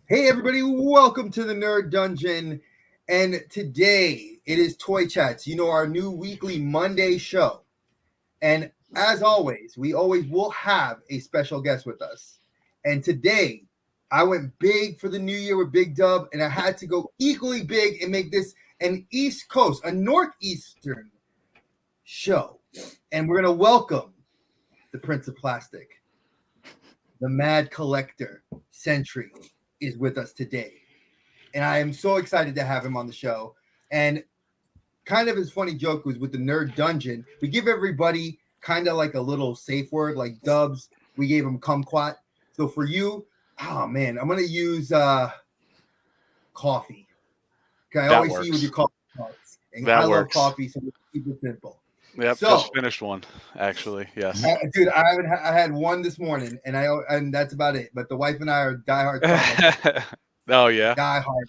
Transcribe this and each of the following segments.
Hey everybody, welcome to the Nerd Dungeon. And today it is Toy Chats, our new weekly Monday show. And as always, we always will have a special guest with us. And today I went big for the new year with Big Dub, and I had to go equally big and make this an East Coast, a Northeastern show. And we're going to welcome the Prince of Plastic, the Mad Collector, Sentri, is with us today. And I am so excited to have him on the show. And kind of his funny joke was with the Nerd Dungeon, we give everybody kind of like a little safe word, like Dubs, we gave him kumquat. So for you, oh man, I'm going to use coffee. Okay, I always see you with your coffee cups. And that I works. love coffee, so keep it simple. Yep, so, just finished one, actually. Yes, dude, I had one this morning, and that's about it. But the wife and I are diehard. Oh yeah, diehard.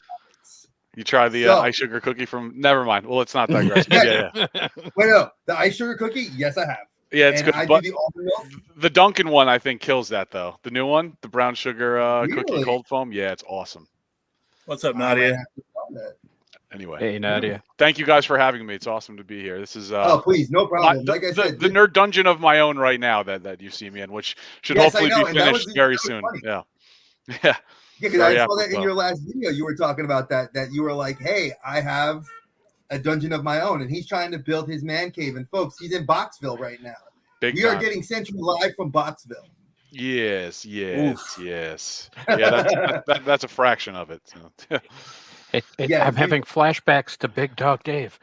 You try the ice sugar cookie from? Never mind. Well, it's not digress. yeah. Wait, no, the ice sugar cookie? Yes, I have. Yeah, it's good. I But do the almond milk. The Dunkin' one, I think, kills that though. The new one, the brown sugar cookie cold foam. Yeah, it's awesome. What's up, Nadia? Anyway, hey Nadia. Thank you guys for having me. It's awesome to be here. This is oh please, no problem. Like I said, the Nerd Dungeon of my own right now that you see me in, which should hopefully be finished very soon. Funny. Yeah. Yeah, because I saw that in your last video. You were talking about that you were like, hey, I have a dungeon of my own, and he's trying to build his man cave. And folks, he's in Boxville right now. We are getting Sentri live from Boxville. Yes. Yeah, that's a fraction of it. So. I'm having flashbacks to Big Dog Dave.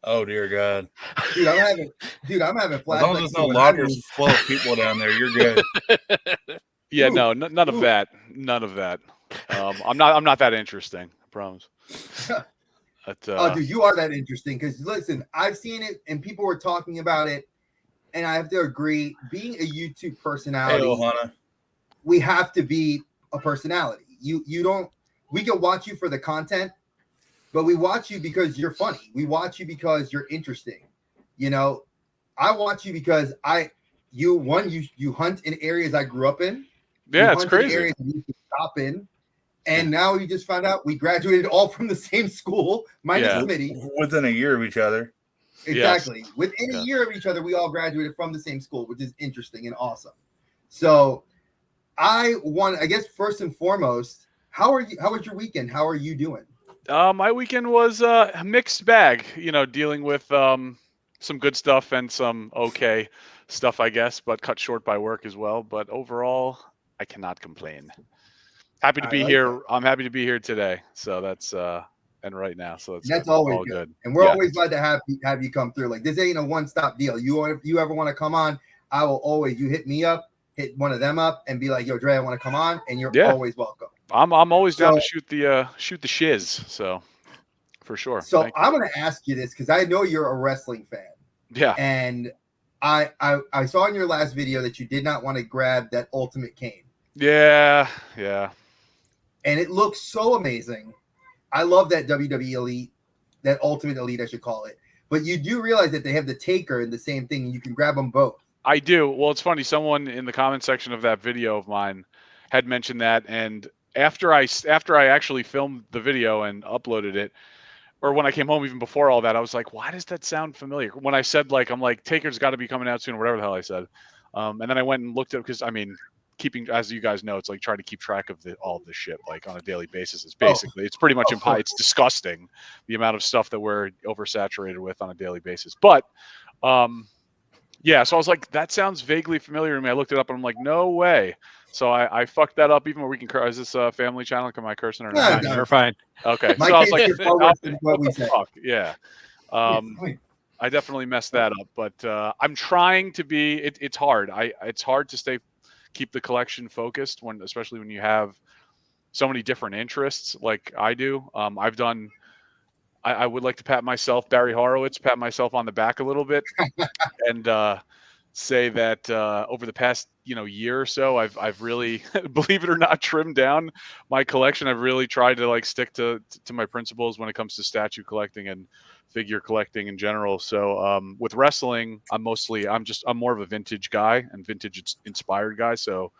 Oh dear God, dude! I'm having flashbacks. As long as there's no lockers full of people down there, you're good. Yeah, no, none of that. None of that. I'm not that interesting. I promise. But, oh, dude, you are that interesting. Because listen, I've seen it, and people were talking about it, and I have to agree. Being a YouTube personality, we have to be a personality. You don't. We can watch you for the content, but we watch you because you're funny. We watch you because you're interesting. I watch you because you hunt in areas I grew up in. Yeah, it's crazy. Areas you can stop in, and now you just found out we graduated all from the same school, minus Smitty. Within a year of each other. Exactly. Yes. Within a year of each other, we all graduated from the same school, which is interesting and awesome. So I guess first and foremost, how was your weekend? How are you doing? My weekend was a mixed bag, dealing with some good stuff and some okay stuff, I guess, but cut short by work as well. But overall, I cannot complain. Happy to be here. I'm happy to be here today. So that's and right now. So that's always good. And we're always glad to have you come through. Like, this ain't a one-stop deal. You ever want to come on, I will always, you hit me up, hit one of them up, and be like, yo, Dre, I want to come on, and you're always welcome. I'm always down to shoot the shiz, so for sure. So I'm going to ask you this because I know you're a wrestling fan. Yeah. And I saw in your last video that you did not want to grab that Ultimate Cane. Yeah. And it looks so amazing. I love that WWE Elite, that Ultimate Elite, I should call it. But you do realize that they have the Taker and the same thing, and you can grab them both. I do. Well, it's funny. Someone in the comment section of that video of mine had mentioned that, and after I actually filmed the video and uploaded it, or when I came home even before all that, I was like, why does that sound familiar? When I said, I'm like, Taker's got to be coming out soon, or whatever the hell I said. And then I went and looked at, because keeping, as you guys know, it's like trying to keep track of all of this shit like on a daily basis. It's basically it's pretty much it's disgusting the amount of stuff that we're oversaturated with on a daily basis. But yeah, so I was like, that sounds vaguely familiar to me. I looked it up and I'm like, no way. So I fucked that up. Even where we can curse. Is this a family channel? Am I cursing or not? You're fine. Okay. So I was like, what the fuck? Yeah. I definitely messed that up. But I'm trying to be. It's hard. It's hard to keep the collection focused especially when you have so many different interests like I do. I would like to pat Barry Horowitz, pat myself on the back a little bit, and say that over the past year or so, I've really, believe it or not, trimmed down my collection. I've really tried to stick to my principles when it comes to statue collecting and figure collecting in general. So with wrestling, I'm more of a vintage guy and vintage inspired guy. So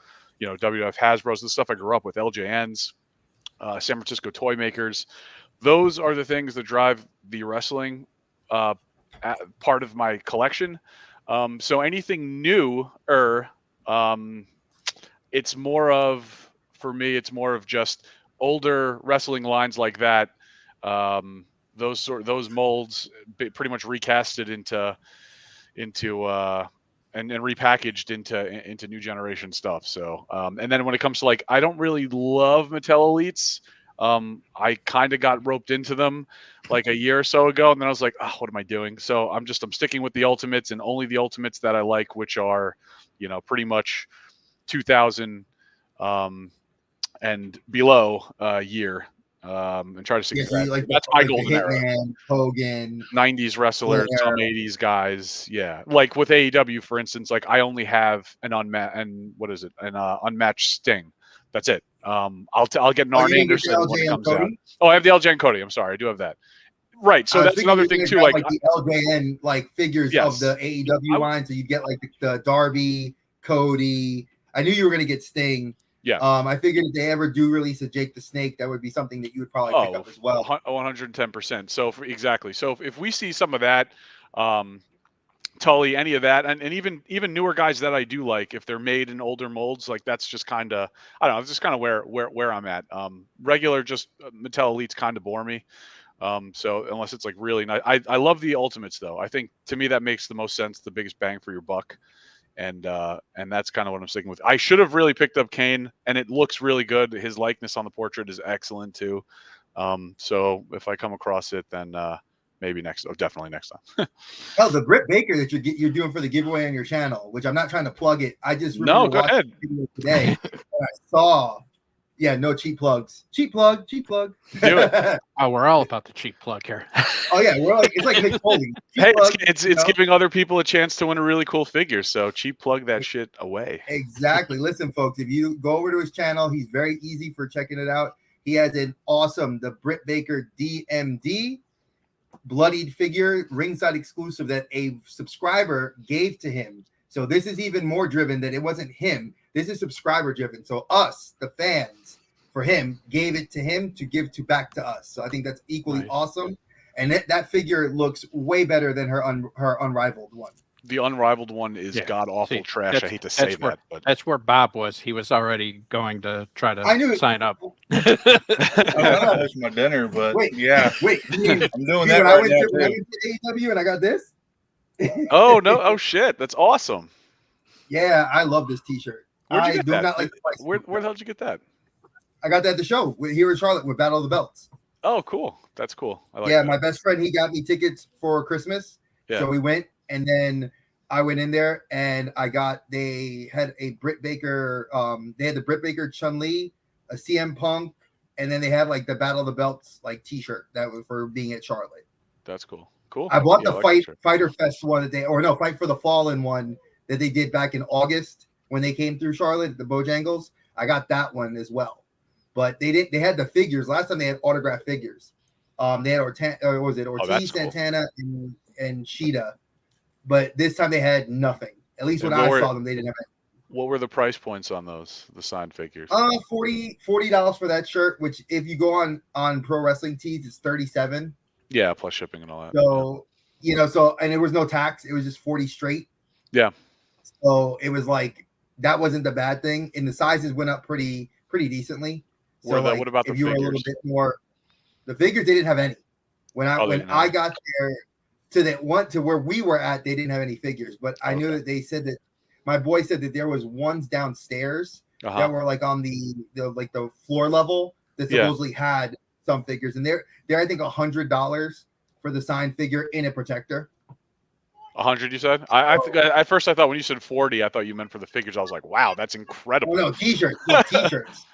WWF Hasbro's, the stuff I grew up with, LJNs, San Francisco toy makers. Those are the things that drive the wrestling part of my collection. So anything new, it's more of, for me, it's more of just older wrestling lines like that. Those molds pretty much recasted into and repackaged into new generation stuff. So and then when it comes to, like, I don't really love Mattel Elites. I kind of got roped into them like a year or so ago, and then I was like, oh, what am I doing? So I'm sticking with the Ultimates, and only the Ultimates that I like, which are, pretty much 2000 and below year, and try to stick to that. That's my golden era. Hitman, Hogan, 90s wrestlers, some 80s guys. Yeah. Like with AEW, for instance, like I only have an unmatched Sting. That's it. I'll get an Arn Anderson when it comes out. Oh, I have the LJ and Cody. I'm sorry. I do have that. Right. So that's another thing too. Like the LJN figures of the AEW line. So you get like the Darby, Cody. I knew you were going to get Sting. Yeah. I figured if they ever do release a Jake the Snake, that would be something that you would probably pick up as well. 110%. So exactly. So if we see some of that, Tully, any of that, and even newer guys that I do like, if they're made in older molds, like that's just kind of, I don't know, it's just kind of where I'm at. Regular just Mattel Elites kind of bore me. So unless it's like really nice, I love the Ultimates though. I think to me that makes the most sense, the biggest bang for your buck. And that's kind of what I'm sticking with. I should have really picked up Kane, and it looks really good. His likeness on the portrait is excellent too. So if I come across it, then maybe definitely next time. Oh, the Britt Baker that you're doing for the giveaway on your channel, which I'm not trying to plug it. I just remember go ahead. The video today. And I saw, no cheap plugs. Cheap plug. Do it. Oh, we're all about the cheap plug here. Oh yeah, it's like Mick Foley. Hey, it's giving other people a chance to win a really cool figure. So cheap plug that shit away. Exactly. Listen, folks, if you go over to his channel, he's very easy for checking it out. He has the Britt Baker DMD bloodied figure, ringside exclusive that a subscriber gave to him. So this is even more driven that it wasn't him. This is subscriber driven. So us, the fans, for him, gave it to him to give back to us. So I think that's equally awesome. And that figure looks way better than her unrivaled one. The unrivaled one is god awful trash. I hate to say that, but that's where Bob was. He was already going to try to sign up. That's my dinner, but wait, I'm that doing that right right now. now. I went to AEW and I got this. Oh no! Oh shit! That's awesome. Yeah, I love this T-shirt. Where'd you get that? Not like where the hell did you get that? I got that at the show here in Charlotte with Battle of the Belts. Oh, cool. That's cool. I like that. My best friend, he got me tickets for Christmas. Yeah. So we went, and then I went in there, and they had a Britt Baker, they had the Britt Baker Chun-Li, a CM Punk, and then they had like the Battle of the Belts T-shirt that was for being at Charlotte. That's cool. Cool. I bought the Fighter Fest one Fight for the Fallen one that they did back in August when they came through Charlotte, the Bojangles. I got that one as well. But they had the figures. Last time they had autographed figures. They had Ortiz, Santana, and Sheeta. But this time they had nothing. At least when I saw them, they didn't have anything. What were the price points on the signed figures? $40 for that shirt, which if you go on Pro Wrestling Tees, it's $37. Yeah, plus shipping and all that. So and there was no tax. It was just 40 straight. Yeah. So it was like that wasn't the bad thing. And the sizes went up pretty decently. So what about the figures? If you were a little bit more, the figures they didn't have any. When I got there to where we were at, they didn't have any figures. But I knew that they said that my boy said that there was ones downstairs that were like on the floor level that supposedly had some figures, and they're I think $100 for the signed figure in a protector. 100, you said? At first I thought when you said 40, I thought you meant for the figures. I was like, wow, that's incredible. Oh, no, t-shirts.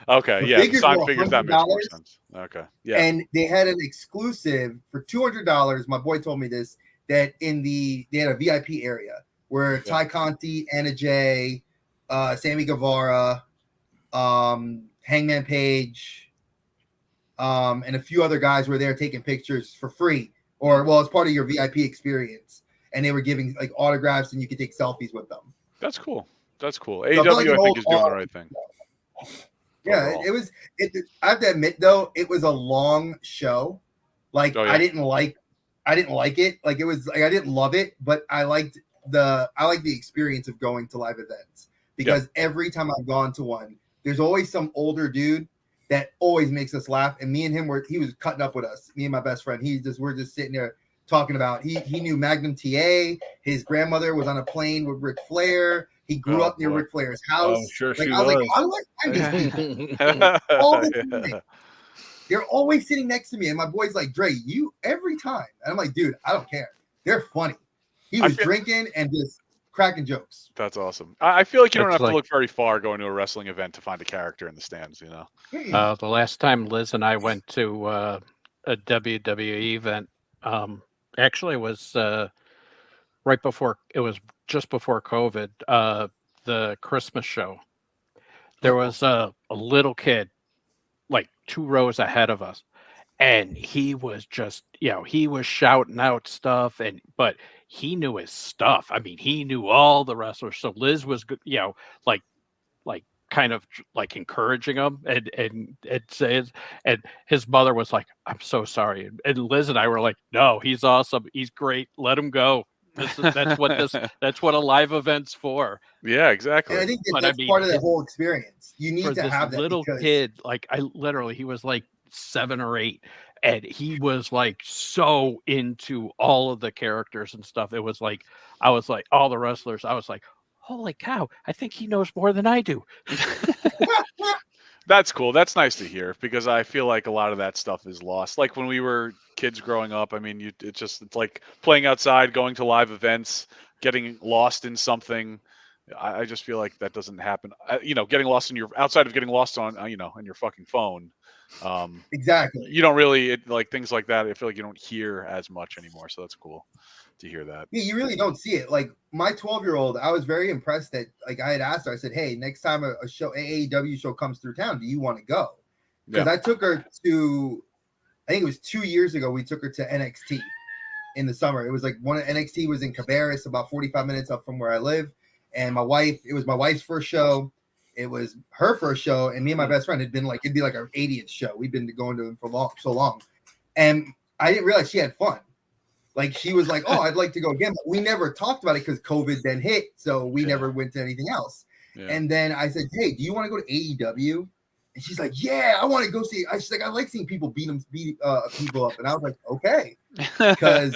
Okay, the signed figures, that makes more sense. Okay, yeah. And they had an exclusive for $200. My boy told me this, that they had a VIP area where Ty Conti, Anna Jay, Sammy Guevara, Hangman Page, and a few other guys were there taking pictures for free, as part of your VIP experience. And they were giving like autographs, and you could take selfies with them. That's cool. AEW, I think, is doing the right thing. Yeah, overall. it was. I have to admit, though, it was a long show. Like Oh, yeah. I didn't like it. Like it was like I didn't love it, but I liked the experience of going to live events because every time I've gone to one, there's always some older dude that always makes us laugh. And me and him he was cutting up with us. Me and my best friend. We're just sitting there talking about he knew Magnum TA. His grandmother was on a plane with Ric Flair. He grew up near Ric Flair's house. I'm sure like, she I was. Like, I'm like, I'm these people all the time. They're always sitting next to me, and my boy's like, Dre, you every time. And I'm like, dude, I don't care. They're funny. He was drinking and just cracking jokes. That's awesome. I feel like you don't That's have to look very far going to a wrestling event to find a character in the stands, you know? The last time Liz and I went to a WWE event, actually it was right before, it was just before COVID, the Christmas show. There was a little kid like 2 rows ahead of us, and he was just, he was shouting out stuff, but he knew his stuff. I mean, he knew all the wrestlers. So Liz was, like kind of like encouraging him and says, and his mother was like, I'm so sorry. And Liz and I were like, no, he's awesome. He's great. Let him go. That's what a live event's for. Yeah, exactly. And I think that's part of the whole experience. You need to have that little kid. Like he was like 7 or 8, and he was like so into all of the characters and stuff. It was like I was like all the wrestlers. I was like, holy cow! I think he knows more than I do. That's cool. That's nice to hear because I feel like a lot of that stuff is lost. Like when we were kids growing up, I mean, it's like playing outside, going to live events, getting lost in something. I just feel like that doesn't happen. Getting lost outside of getting lost on, on your fucking phone. Exactly. You don't really like things like that. I feel like you don't hear as much anymore. So that's cool to hear that. Yeah, you really don't see it. Like my 12-year-old, I was very impressed that like I had asked her, I said, hey, next time a AEW show comes through town, do you want to go? Because I took her to, I think it was 2 years ago, we took her to NXT in the summer. It was like NXT was in Cabarrus, about 45 minutes up from where I live. And it was my wife's first show. It was her first show. And me and my best friend it'd be like our 80th show. We've been going to them for so long. And I didn't realize she had fun. Like she was like, oh, I'd like to go again. But we never talked about it because COVID then hit. So we never went to anything else. Yeah. And then I said, hey, do you want to go to AEW? And she's like, yeah, I want to go see. She's like, I like seeing people beat people up. And I was like, okay. Because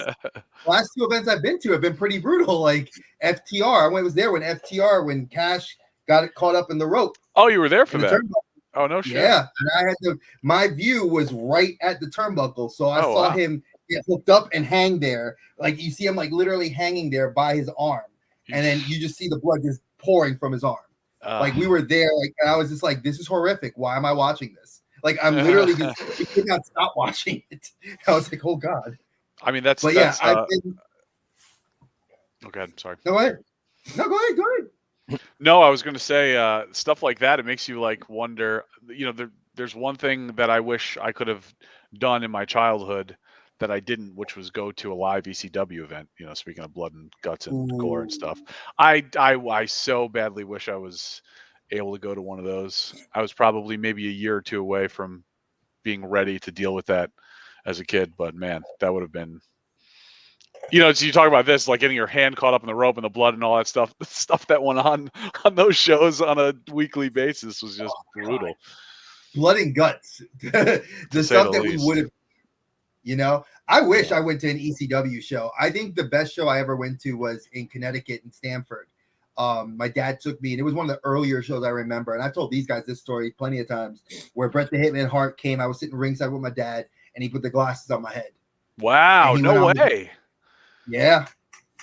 last 2 events I've been to have been pretty brutal. Like FTR. I was there when Cash got caught up in the rope. Oh, you were there for that? Oh, no shit. Yeah. And my view was right at the turnbuckle. So I saw him get hooked up and hang there. Like you see him like literally hanging there by his arm. And then you just see the blood just pouring from his arm. Like we were there, like and I was just like, this is horrific. Why am I watching this? Like I'm literally just I could not stop watching it. I was like, oh God. I mean, I've been. Oh God, sorry. Go ahead. No, go ahead. No, I was going to say stuff like that. It makes you like wonder. There's one thing that I wish I could have done in my childhood that I didn't, which was go to a live ECW event. Speaking of blood and guts and gore and stuff, I so badly wish I was able to go to one of those. I was probably maybe a year or 2 away from being ready to deal with that as a kid, but man, that would have been. So you talk about this, like getting your hand caught up in the rope and the blood and all that stuff. The stuff that went on those shows on a weekly basis was just brutal. Blood and guts. The stuff that we would have. I wish I went to an ECW show. I think the best show I ever went to was in Connecticut in Stamford. My dad took me, and it was one of the earlier shows I remember. And I've told these guys this story plenty of times, where Bret the Hitman Hart came. I was sitting ringside with my dad, and he put the glasses on my head. Wow, no way. Yeah,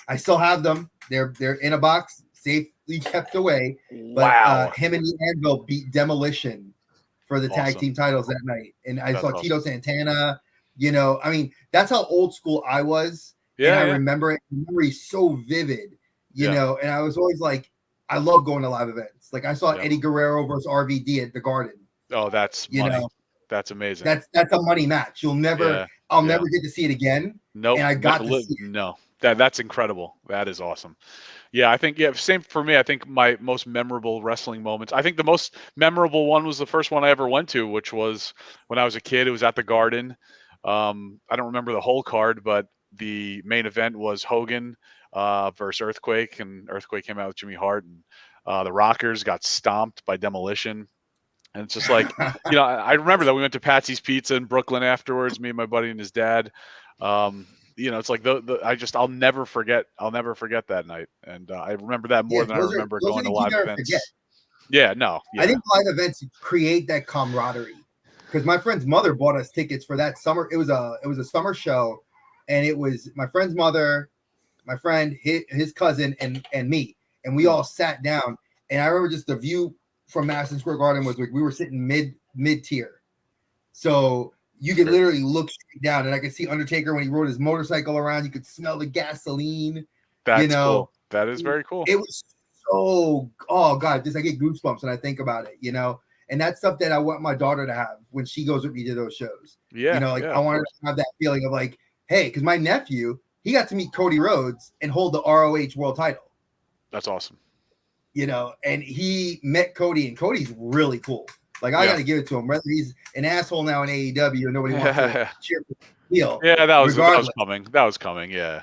I still have them. They're in a box, safely kept away. But wow. Him and the Anvil beat Demolition for the tag team titles that night. And I saw Tito Santana. I mean, that's how old school I was. Yeah. And I remember it. The memory so vivid, you know, and I was always like, I love going to live events. Like I saw Eddie Guerrero versus RVD at the Garden. Oh, that's money. That's amazing. That's a money match. I'll never get to see it again. No, nope, and I got to see it. No, that's incredible. That is awesome. Yeah, I think same for me. I think my most memorable wrestling moments. I think the most memorable one was the first one I ever went to, which was when I was a kid. It was at the Garden. I don't remember the whole card, but the main event was Hogan versus Earthquake, and Earthquake came out with Jimmy Hart, and the Rockers got stomped by Demolition. And it's just like, I remember that we went to Patsy's Pizza in Brooklyn afterwards, me and my buddy and his dad. It's like I'll never forget that night. And I remember that more than I remember going to live events. Forget. Yeah, no. Yeah. I think live events create that camaraderie. Because my friend's mother bought us tickets for that summer. It was a summer show, and it was my friend's mother, my friend, his cousin, and me. And we all sat down. And I remember just the view from Madison Square Garden was like we were sitting mid tier, so you could literally look straight down, and I could see Undertaker when he rode his motorcycle around. You could smell the gasoline. That's cool. That is very cool. It was so I get goosebumps when I think about it. And that's stuff that I want my daughter to have when she goes with me to those shows. Yeah, I want her to have that feeling of like, hey, because my nephew, he got to meet Cody Rhodes and hold the ROH world title. That's awesome. And he met Cody, and Cody's really cool. Like, I got to give it to him. Whether he's an asshole now in AEW and nobody wants to cheer for the heel. Yeah, that was coming. That was coming. Yeah.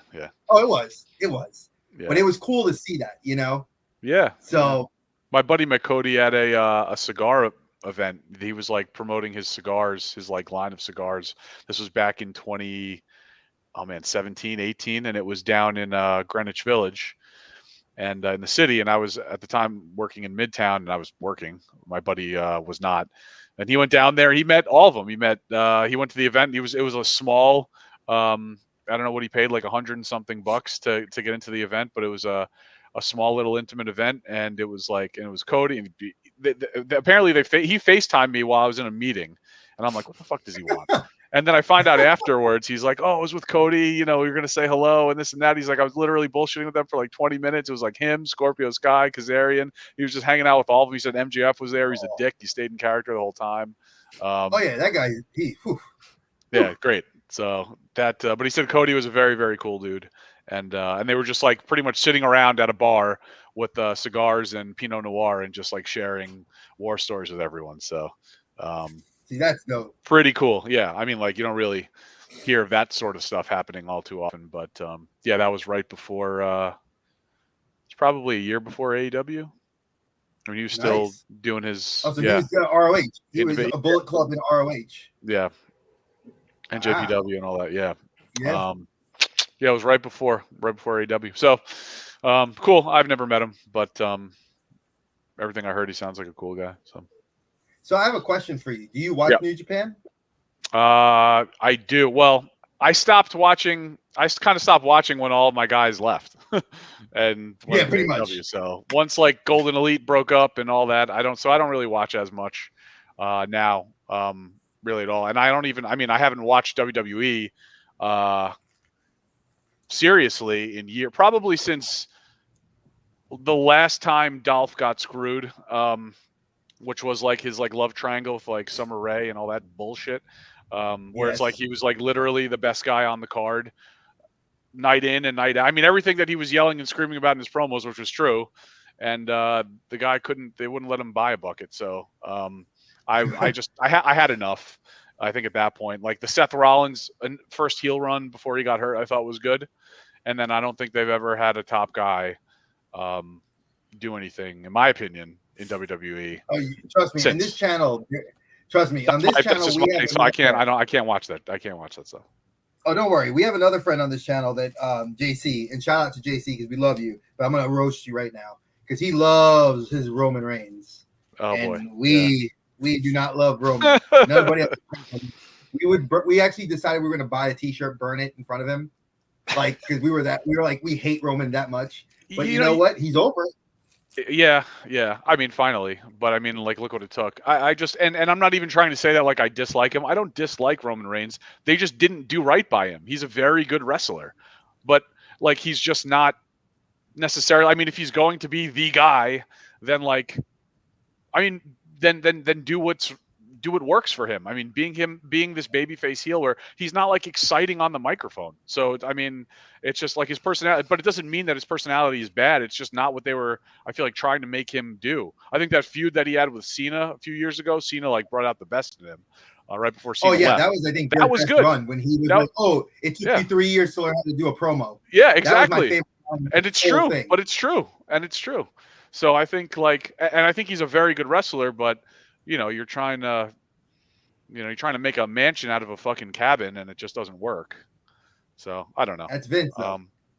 Oh, it was. Yeah. But it was cool to see that, Yeah. So my buddy met Cody at a cigar event. He was like promoting his cigars, his like line of cigars. This was back in 17, 18, and it was down in Greenwich Village. And in the city, and I was at the time working in Midtown, and I was working. My buddy was not, and he went down there. He met all of them. He went to the event. It was a small. I don't know what he paid, like $100 and something bucks to get into the event, but it was a small little intimate event, and it was Cody. And apparently he FaceTimed me while I was in a meeting, and I'm like, what the fuck does he want? And then I find out afterwards, he's like, oh, I was with Cody, you're going to say hello and this and that. He's like, I was literally bullshitting with them for like 20 minutes. It was like him, Scorpio Sky, Kazarian. He was just hanging out with all of them. He said MJF was there. He's a dick. He stayed in character the whole time. That guy, yeah, great. So that, but he said Cody was a very, very cool dude. And they were just like pretty much sitting around at a bar with cigars and Pinot Noir and just like sharing war stories with everyone. So, see, that's dope. Pretty cool. Yeah. I mean, like, you don't really hear of that sort of stuff happening all too often, but yeah, that was right before, it's probably a year before AEW. I mean, he was still doing his, he was ROH. He was a Bullet Club in ROH. Yeah. And JPW and all that. Yeah. Yeah. Yeah, it was right before AEW. So, cool. I've never met him, but everything I heard, he sounds like a cool guy. So I have a question for you. Do you watch New Japan? I do. Well, I stopped watching. I kind of stopped watching when all of my guys left. And pretty much. So once like Golden Elite broke up and all that, I don't really watch as much now, really at all. And I haven't watched WWE seriously in probably since the last time Dolph got screwed. Which was like his like love triangle with like Summer Rae and all that bullshit. Where it's like he was like literally the best guy on the card, night in and night out. I mean, everything that he was yelling and screaming about in his promos, which was true, and the guy they wouldn't let him buy a bucket. So I had enough. I think at that point, like the Seth Rollins first heel run before he got hurt, I thought was good, and then I don't think they've ever had a top guy do anything, in my opinion, in WWE. Oh, trust me. In this channel, trust me. On this channel, we have. So I can't watch that. I can't watch that stuff. Oh, don't worry. We have another friend on this channel that JC, and shout out to JC because we love you. But I'm gonna roast you right now because he loves his Roman Reigns. Oh and boy. We do not love Roman. Nobody else. We actually decided we were gonna buy a T-shirt, burn it in front of him, like because we were like we hate Roman that much. But you know what? He's over. Yeah. I mean, finally, but I mean, like, look what it took. I just and I'm not even trying to say that like I dislike him. I don't dislike Roman Reigns. They just didn't do right by him. He's a very good wrestler, but like he's just not necessarily. I mean, if he's going to be the guy, then like, I mean, then do what's do what works for him. I mean, being this babyface heel where he's not like exciting on the microphone. So I mean, it's just like his personality, but it doesn't mean that his personality is bad. It's just not what they were, I feel like, trying to make him do. I think that feud that he had with Cena a few years ago, Cena like brought out the best in him right before Cena left. That was, I think, that was good run when he was like, "Oh, it took you 3 years to learn how to do a promo." Yeah, exactly. And it's true, thing. but it's true, and it's true. So I think and I think he's a very good wrestler, but you're trying to make a mansion out of a fucking cabin, and it just doesn't work. So I don't know. That's Vince.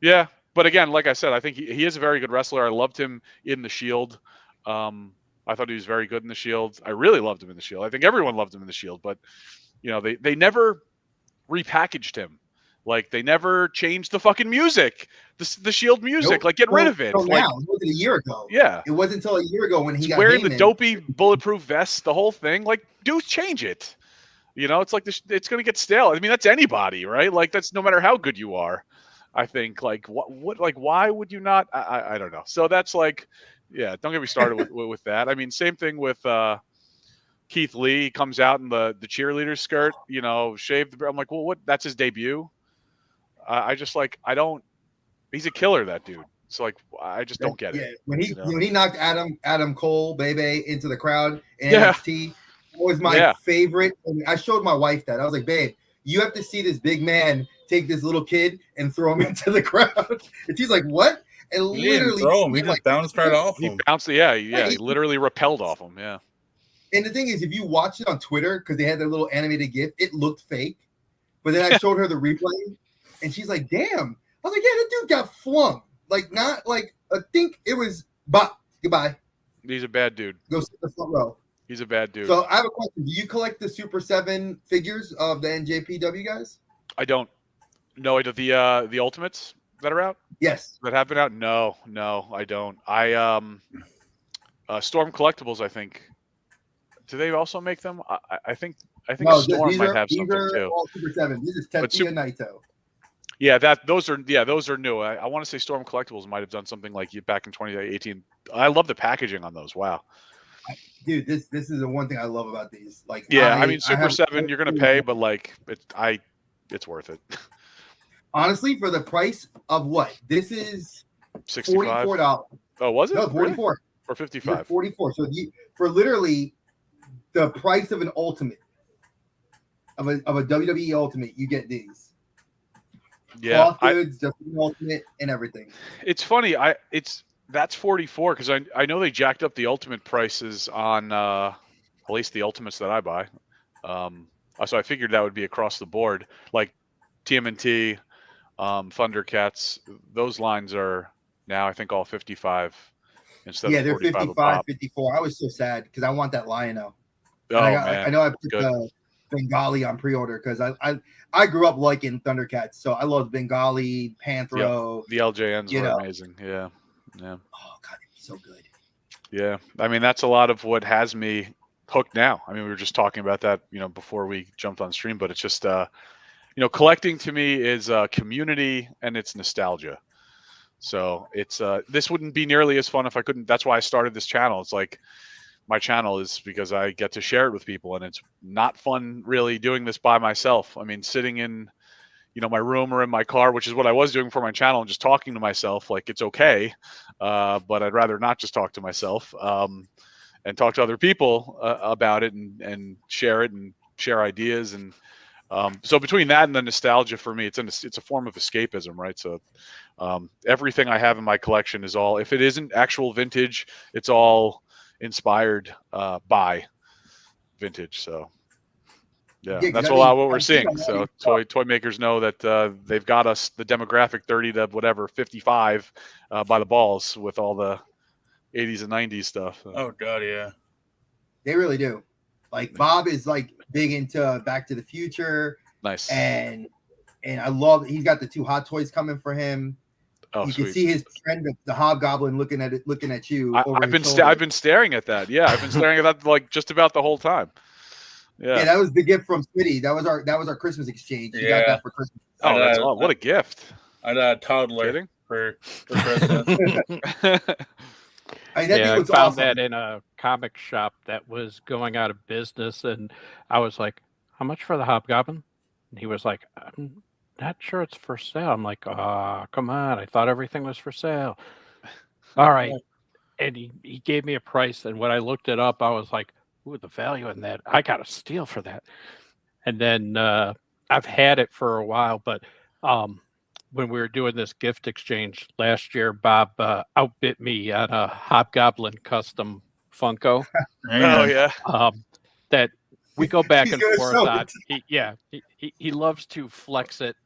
Yeah, but again, like I said, I think he is a very good wrestler. I loved him in the Shield. I thought he was very good in the Shield. I really loved him in the Shield. I think everyone loved him in the Shield, but they never repackaged him. Like, they never changed the fucking music, the Shield music. Nope. Get rid of it. Now, it wasn't a year ago. Yeah, it wasn't until a year ago when he got wearing the dopey bulletproof vest, the whole thing. Like, dude, change it. It's like it's gonna get stale. I mean, that's anybody, right? Like, that's no matter how good you are. I think like what like why would you not? I don't know. So that's like, yeah. Don't get me started with that. I mean, same thing with Keith Lee. He comes out in the cheerleader skirt, shaved. I'm like, well, what? That's his debut. I just like, he's a killer, that dude. So like, I just don't get it. When he knocked Adam Cole, baby, into the crowd in NXT, that was my favorite. And I showed my wife that. I was like, babe, you have to see this big man take this little kid and throw him into the crowd. And she's like, what? And he literally throw him. He just bounced right off him. He bounced, he literally repelled off him, yeah. And the thing is, if you watch it on Twitter, because they had their little animated GIF, it looked fake. But then I showed her the replay, and she's like, damn. I was like, yeah, that dude got flung. Like, not like, I think it was, goodbye. He's a bad dude. Go sit in the front row. He's a bad dude. So I have a question. Do you collect the Super 7 figures of the NJPW guys? I don't. No, the Ultimates that are out? Yes. That have been out? No, I don't. Storm Collectibles, I think. Do they also make them? I think Storm might have something too. These are all Super 7. This is Tetsuya Naito. Yeah, those are new. I want to say Storm Collectibles might have done something like back in 2018. I love the packaging on those. Wow. Dude, this is the one thing I love about these. Like, yeah, I mean, Super 7, you're gonna pay, but like, it's worth it. Honestly, for the price of what? This is $44. Oh, was it? No, 44 really? Or 55. 44. So for literally the price of an Ultimate, of a WWE Ultimate, you get these. Yeah, cloth goods, just the Ultimate, and everything. It's funny. That's 44 because I know they jacked up the Ultimate prices on at least the Ultimates that I buy. So I figured that would be across the board. Like TMNT, Thundercats, those lines are now I think all 55 instead of 45. Yeah, they're 55, 54. I was so sad because I want that Lion-O. Oh, man. I know I put the Bengali on pre-order because I grew up liking Thundercats, so I loved Bengali, Panthro. Yep. The LJNs were amazing. Yeah. Oh god, it's so good. Yeah, I mean that's a lot of what has me hooked now. I mean we were just talking about that, before we jumped on stream, but it's just collecting to me is community and it's nostalgia. So it's this wouldn't be nearly as fun if I couldn't. That's why I started this channel. It's like my channel is because I get to share it with people, and it's not fun really doing this by myself. I mean, sitting in my room or in my car, which is what I was doing for my channel, and just talking to myself, like it's okay, but I'd rather not just talk to myself and talk to other people about it and share it and share ideas. And so between that and the nostalgia for me, it's a form of escapism, right? So everything I have in my collection is all, if it isn't actual vintage, it's all inspired by vintage. So yeah, that's a lot of what we're seeing. So toy makers know that they've got us the demographic 30 to whatever 55 by the balls with all the 80s and 90s stuff. Oh god, yeah, they really do. Like Bob is like big into Back to the Future. Nice. And I love he's got the 2 Hot Toys coming for him. Oh, you sweet. can see his friend, the Hobgoblin, looking at you. I've been staring at that. Yeah, I've been staring at that like just about the whole time. Yeah, that was the gift from Smitty. That was our Christmas exchange. You got that for Christmas. Oh, that's what a gift! I got a toddler for Christmas. I was found awesome. that in a comic shop that was going out of business, and I was like, "How much for the Hobgoblin?" And he was like, "I'm not sure it's for sale." I'm like, "Ah, come on! I thought everything was for sale." All right, and he gave me a price, and when I looked it up, I was like, "Ooh, the value in that! I got a steal for that." And then I've had it for a while, but when we were doing this gift exchange last year, Bob outbid me on a Hobgoblin custom Funko Oh yeah. that we go back He's and gonna forth show on. it. He loves to flex it,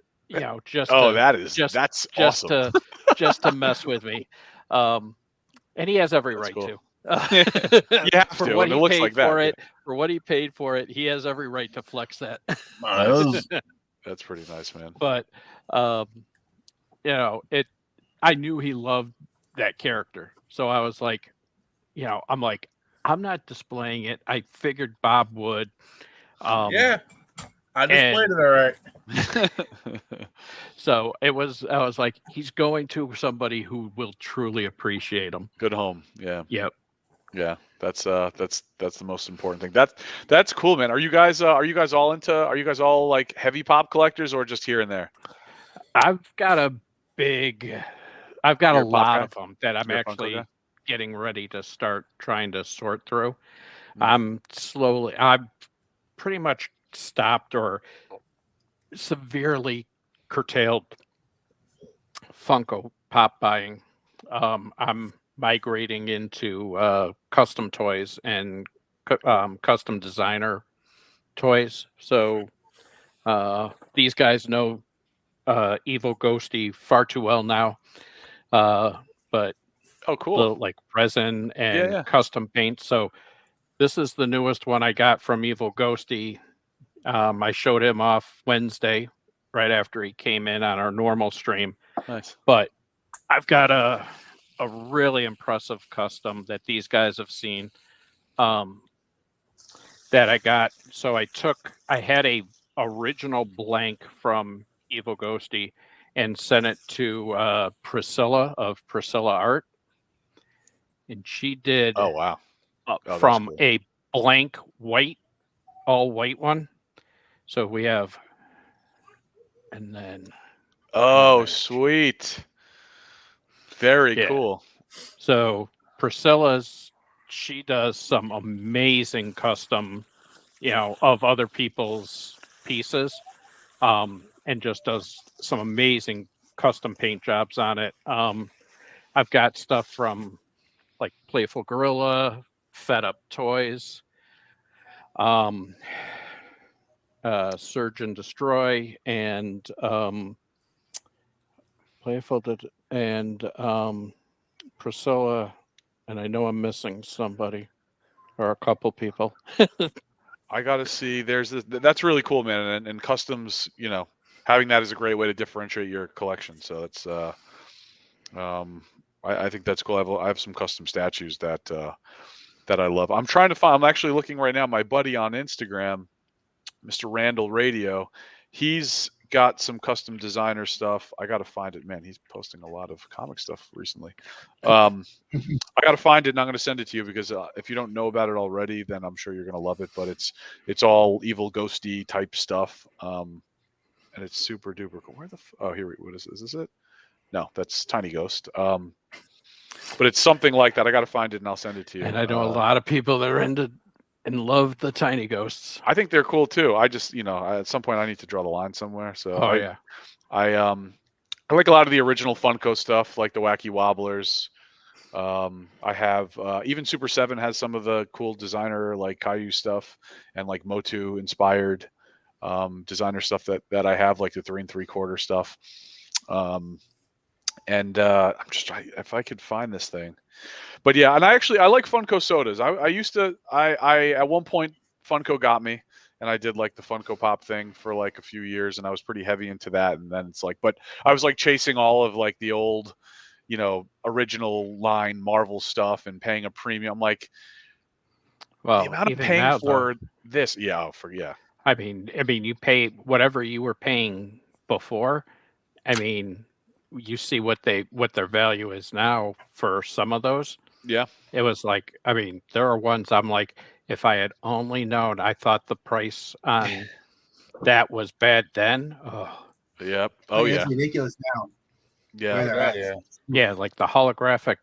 just Oh, to that's just awesome. to just to mess with me. And he has every That's right cool. to. You have For to what when it he looks paid like that. for Yeah. it, for what he paid for it, he has every right to flex that. That's pretty nice, man. But it. I knew he loved that character, so I was like, I'm like, I'm not displaying it. I figured Bob would. Yeah, I displayed and it all right. So I was like, he's going to somebody who will truly appreciate him. Good home. Yeah. Yep. Yeah. That's the most important thing. That's cool, man. Are you guys all like heavy pop collectors or just here and there? I've got a You're a pop lot guy? of them that I'm You're a Funko guy? actually getting ready to start trying to sort through. Mm. I've pretty much stopped or severely curtailed Funko Pop buying. I'm migrating into custom toys and custom designer toys. So these guys know Evil Ghosty far too well now. But Oh, cool. like resin and Yeah. custom paint. So this is the newest one I got from Evil Ghosty. I showed him off Wednesday, right after he came in on our normal stream. Nice. But I've got a really impressive custom that these guys have seen that I got. So I had a original blank from Evil Ghosty and sent it to Priscilla of Priscilla Art. And she did Oh wow. from Cool. a blank all white one. So we have, and then. Oh, sweet. Very cool. So she does some amazing custom, of other people's pieces, and just does some amazing custom paint jobs on it. I've got stuff from like Playful Gorilla, Fed Up Toys, Surge and Destroy, and Playful and Priscilla, and I know I'm missing somebody or a couple people. I gotta see. That's really cool, man. And customs, having that is a great way to differentiate your collection. So that's I think that's cool. I have some custom statues that I love. I'm actually looking right now. My buddy on Instagram, Mr. Randall Radio, he's got some custom designer stuff. I got to find it, man. He's posting a lot of comic stuff recently. I got to find it and I'm going to send it to you because if you don't know about it already, then I'm sure you're going to love it. But it's all Evil Ghosty type stuff. And it's super duper cool. Here, what is this? Is this it? No, that's Tiny Ghost. But it's something like that. I got to find it and I'll send it to you. And I know a lot of people that are into and love the Tiny Ghosts. I think they're cool too. I just, at some point I need to draw the line somewhere. So I like a lot of the original Funko stuff, like the Wacky Wobblers. I have even Super 7 has some of the cool designer like Caillou stuff and like Motu inspired designer stuff that I have, like the 3 3/4 stuff. And I'm just trying if I could find this thing. But yeah, and I like Funko sodas. I at one point Funko got me, and I did like the Funko Pop thing for like a few years, and I was pretty heavy into that. And then it's like, but I was like chasing all of like the old, original line Marvel stuff and paying a premium. I'm like, well, the amount of even paying now, for this, I mean, you pay whatever you were paying before. I mean, you see what their value is now for some of those. Yeah. It was like, I mean, there are ones I'm like, if I had only known, I thought the price on that was bad then. Oh, Yep. I Oh mean, yeah. it's ridiculous now where Yeah. they're Oh, at. yeah. yeah, like the holographic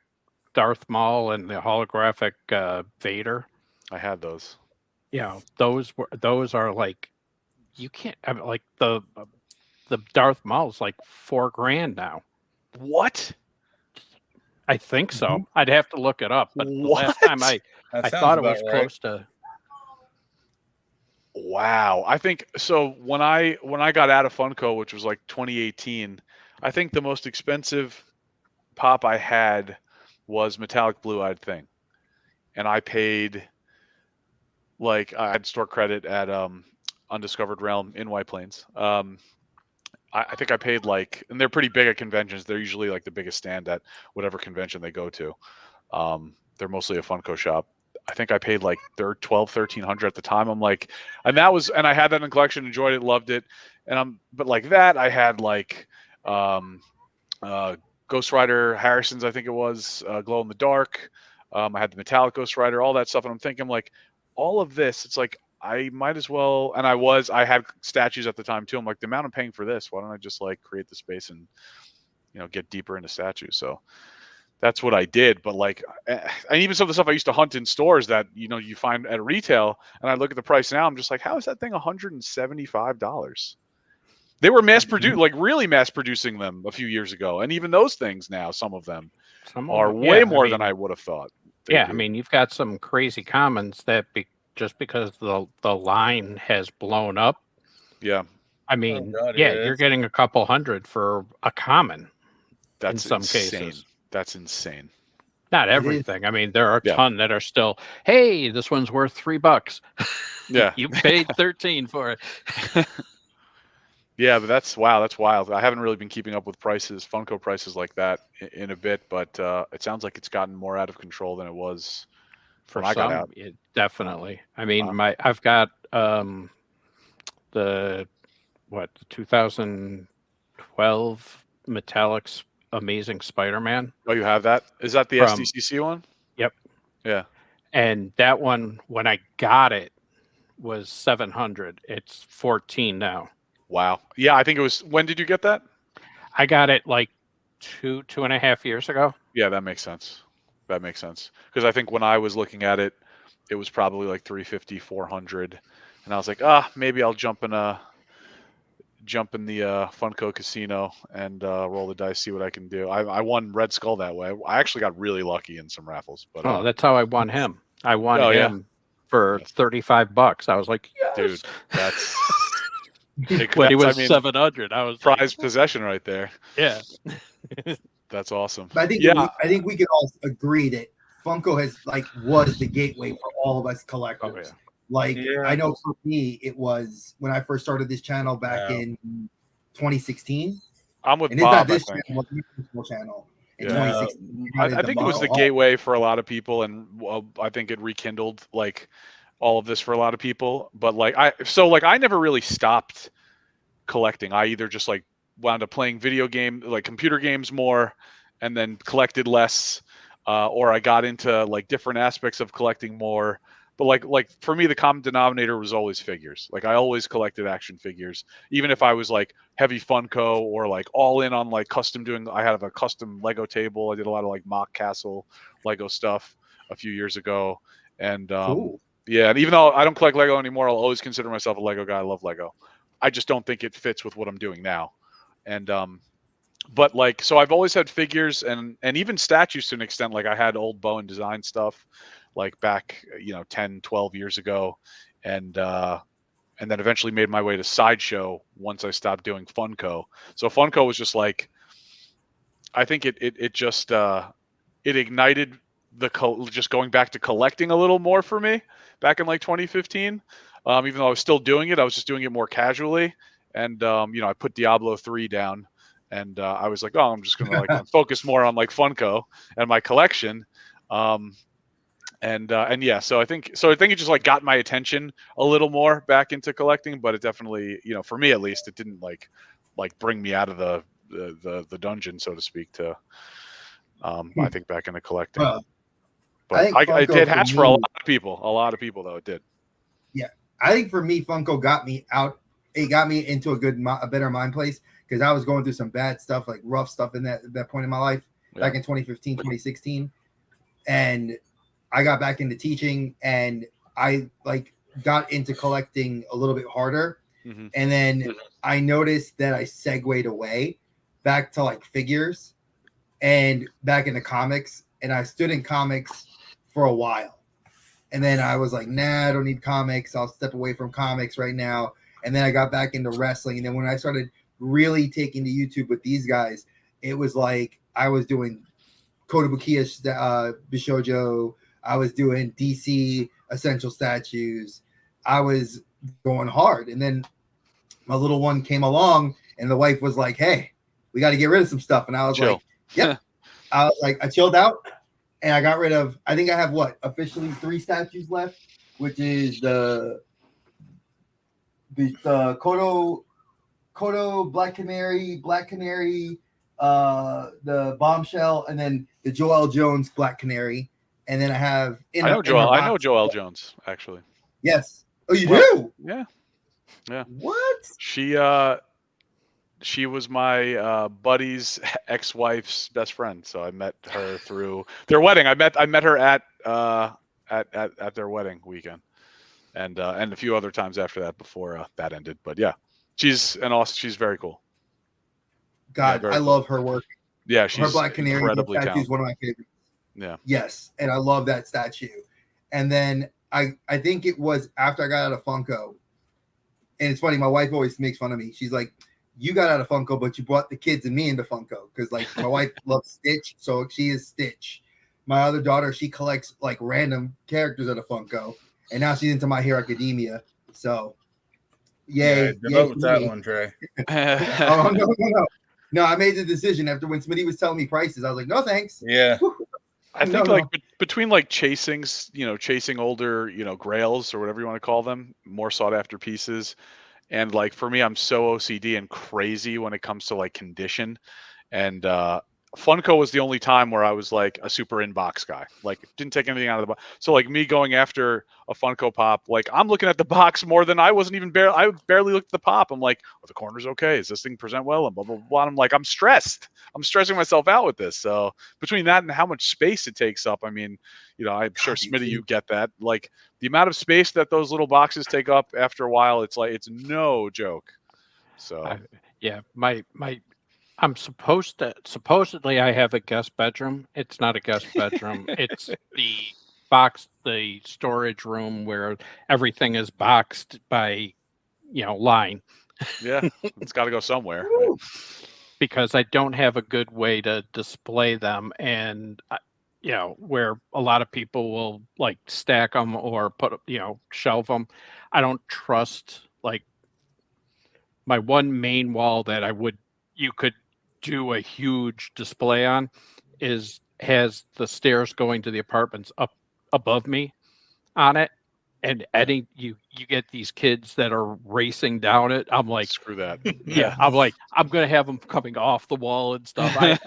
Darth Maul and the holographic Vader. I had those. Yeah, those are like you can't. I mean, like the Darth Maul's like $4,000 now. What? I think so. Mhm. I'd have to look it up, but the last time What? That I sounds thought it about was right. close to. Wow. I think so when I got out of Funko, which was like 2018, I think the most expensive pop I had was metallic blue-eyed thing. And I paid like I had store credit at Undiscovered Realm in White Plains. I think I paid like, and they're pretty big at conventions. They're usually like the biggest stand at whatever convention they go to. They're mostly a Funko shop. I think I paid like $1,200-1,300 at the time. I'm like, and I had that in collection, enjoyed it, loved it. But like that, I had like, Ghost Rider Harrison's, I think it was, Glow in the Dark. I had the metallic Ghost Rider, all that stuff. And I'm thinking like all of this, it's like, I might as well, and I had statues at the time too. I'm like, the amount I'm paying for this, why don't I just like create the space and, get deeper into statues. So that's what I did. But like, and even some of the stuff I used to hunt in stores that, you find at retail, and I look at the price now, I'm just like, how is that thing $175? They were mass produced, like really mass producing them a few years ago. And even those things now, some of them are way more than I would have thought. Yeah, I mean, you've got some crazy commons that just because the line has blown up. Yeah. I mean, God, you're getting a couple hundred for a common. That's in some insane. cases. That's insane. Not everything. I mean, there are a ton that are still, hey, this one's worth $3. Yeah. You paid 13 for it. Yeah, but that's wild. I haven't really been keeping up with Funko prices like that in a bit, but it sounds like it's gotten more out of control than it was when I got out. Definitely. I mean, I've got the 2012 Metallics Amazing Spider-Man. Oh, you have that? Is that the SDCC one? Yep. Yeah. And that one, when I got it, was $700. It's 14 now. Wow. Yeah, I think it was. When did you get that? I got it like 2.5 years ago. Yeah, that makes sense. Because I think when I was looking at it, it was probably like 350, 400, and I was like, maybe I'll jump in the Funko casino and roll the dice, see what I can do. I won Red Skull that way. I actually got really lucky in some raffles. But that's how I won him. I won him for $35. I was like, yes! Dude, that's when he was 700. I was prized possession right there. Yeah. That's awesome. But I think we can all agree that Funko was the gateway for all of us collectors. Oh, yeah. I know for me, it was when I first started this channel back in 2016. I'm with and Bob. It's not this channel in 2016. I think it was the gateway for a lot of people, and I think it rekindled like all of this for a lot of people. But I never really stopped collecting. I either just like wound up playing computer games more, and then collected less, or I got into like different aspects of collecting more. But like for me, the common denominator was always figures. Like I always collected action figures, even if I was like heavy Funko or like all in on like custom doing. I had a custom Lego table. I did a lot of like mock castle Lego stuff a few years ago, and cool. Yeah, and even though I don't collect Lego anymore, I'll always consider myself a Lego guy. I love Lego. I just don't think it fits with what I'm doing now. And but like, so I've always had figures and even statues to an extent. Like I had old Bowen design stuff like back 10, 12 years ago, and then eventually made my way to Sideshow once I stopped doing Funko. So Funko was just like, I think it just it ignited just going back to collecting a little more for me back in like 2015. Even though I was still doing it, I was just doing it more casually. And I put Diablo 3 down, and I was like, I'm just gonna like focus more on like Funko and my collection. And yeah, so I think it just like got my attention a little more back into collecting, but it definitely, for me at least, it didn't like bring me out of the dungeon, so to speak, to I think back into collecting. But Funko it for has for a lot of people. A lot of people, though, it did. Yeah, I think for me, Funko got me out. It got me into a better mind place because I was going through some bad stuff, like rough stuff in that point in my life back in 2015, 2016, and I got back into teaching, and I got into collecting a little bit harder, and then I noticed that I segued away back to like figures and back into comics, and I stood in comics for a while. And then I was like, nah, I don't need comics. I'll step away from comics right now. And then I got back into wrestling. And then when I started really taking to YouTube with these guys, it was like I was doing Kotobukiya Bishojo. I was doing DC Essential Statues. I was going hard. And then my little one came along, and the wife was like, hey, we got to get rid of some stuff. And I was like, yep. I was like, I chilled out. And I got rid of, I think I have officially 3 statues left, which is the Koto Black Canary, the Bombshell, and then the Joelle Jones Black Canary. And then I have I know Joelle Jones, actually. Yes. Oh, you do? Yeah. What? She was my buddy's ex-wife's best friend, so I met her through their wedding. I met her at their wedding weekend, and a few other times after that before that ended. But yeah, she's very cool. God, I love her work. Yeah, she's her Black Canary incredibly talented. Is one of my favorites. Yeah. Yes, and I love that statue. And then I think it was after I got out of Funko, and it's funny. My wife always makes fun of me. She's like, you got out of Funko, but you brought the kids and me into Funko because like my wife loves Stitch, so she is Stitch. My other daughter, she collects like random characters out of Funko, and now she's into My Hero Academia. So, yay! Good luck with that one, Trey. No, I made the decision after when Smitty was telling me prices. I was like, no, thanks. Yeah. I think between like chasing older, grails or whatever you want to call them, more sought after pieces. And like for me, I'm so OCD and crazy when it comes to like condition, and Funko was the only time where I was like a super inbox guy. Like didn't take anything out of the box. So like me going after a Funko Pop, like I'm looking at the box more than I barely looked at the pop. I'm like, the corner's okay. Does this thing present well? And blah blah blah. I'm like, I'm stressed. I'm stressing myself out with this. So between that and how much space it takes up, I mean, I'm sure Smitty, you get that. Like the amount of space that those little boxes take up after a while, it's no joke. So I'm supposedly I have a guest bedroom. It's not a guest bedroom. It's the storage room where everything is boxed by, line. Yeah, it's got to go somewhere. Right? Because I don't have a good way to display them, and where a lot of people will like stack them or shelve them. I don't trust like my one main wall that you could do a huge display on has the stairs going to the apartments up above me on it, and Eddie, you get these kids that are racing down it. I'm like, screw that. Yeah, I'm like, I'm gonna have them coming off the wall and stuff. I'm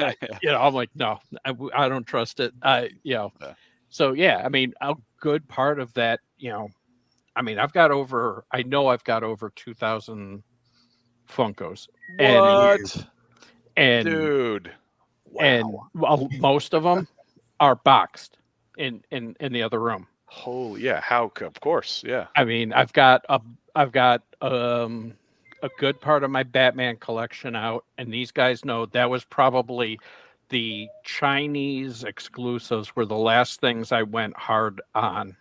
like, no, I don't trust it. So yeah, I mean, a good part of that, I mean, I've got over 2,000 Funkos. What? And dude, wow. And most of them are boxed in the other room. Holy, yeah. Of course, yeah. I mean, I've got a good part of my Batman collection out, and these guys know that was probably the Chinese exclusives were the last things I went hard on.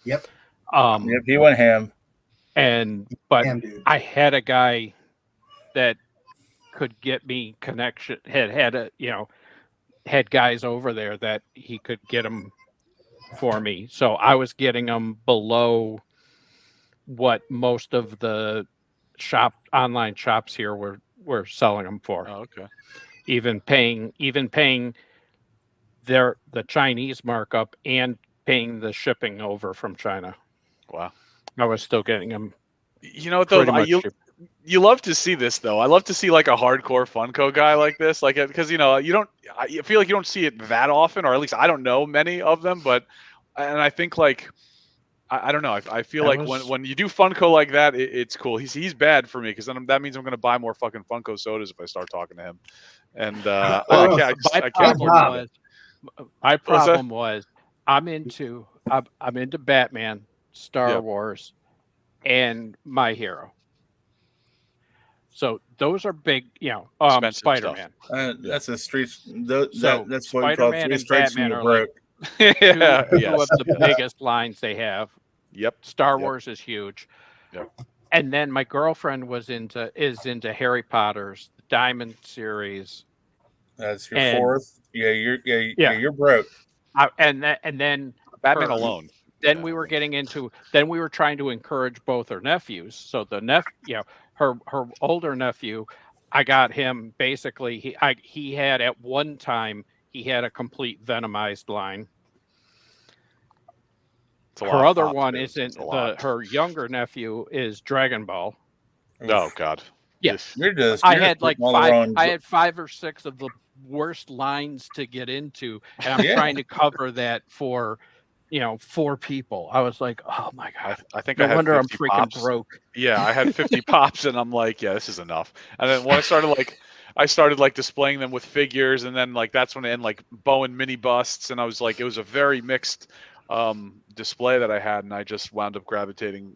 Yep. Yep, he went ham. But I had a guy that could get me connection, had guys over there that he could get them for me. So I was getting them below what most of the online shops here were selling them for. Oh, okay. Even paying the Chinese markup and paying the shipping over from China. Wow. I was still getting them. You know what though? You love to see this though. I love to see like a hardcore Funko guy like this, like because you don't. I feel like you don't see it that often, or at least I don't know many of them. But and I think like I don't know. I feel like when you do Funko like that, it's cool. He's bad for me because then that means I'm going to buy more fucking Funko sodas if I start talking to him. And I can't afford it. My problem was I'm into Batman, Star Wars, and My Hero. So those are big, Spider-Man. That's a street. That's what we call Spider-Man three and strikes Batman from are broke. like two of the biggest lines they have. Yep. Star Wars is huge. Yep. And then my girlfriend is into Harry Potter's Diamond series. That's your fourth. Yeah, you're broke. And then Batman alone. Then we were getting into. Then we were trying to encourage both her nephews. So her older nephew, I got him basically. He had at one time he had a complete Venomized line. Her other one isn't her younger nephew is Dragon Ball. Oh God. Yes. I had like 5. I had 5 or 6 of the worst lines to get into, and I'm trying to cover that for 4 people. I was like, oh my God. I think no I had wonder 50 I'm freaking pops. broke. Yeah, I had 50 pops, and I'm like, yeah, this is enough. And then when I started displaying them with figures, and then that's when it ended Bowen mini busts, and I was like, it was a very mixed display that I had, and I just wound up gravitating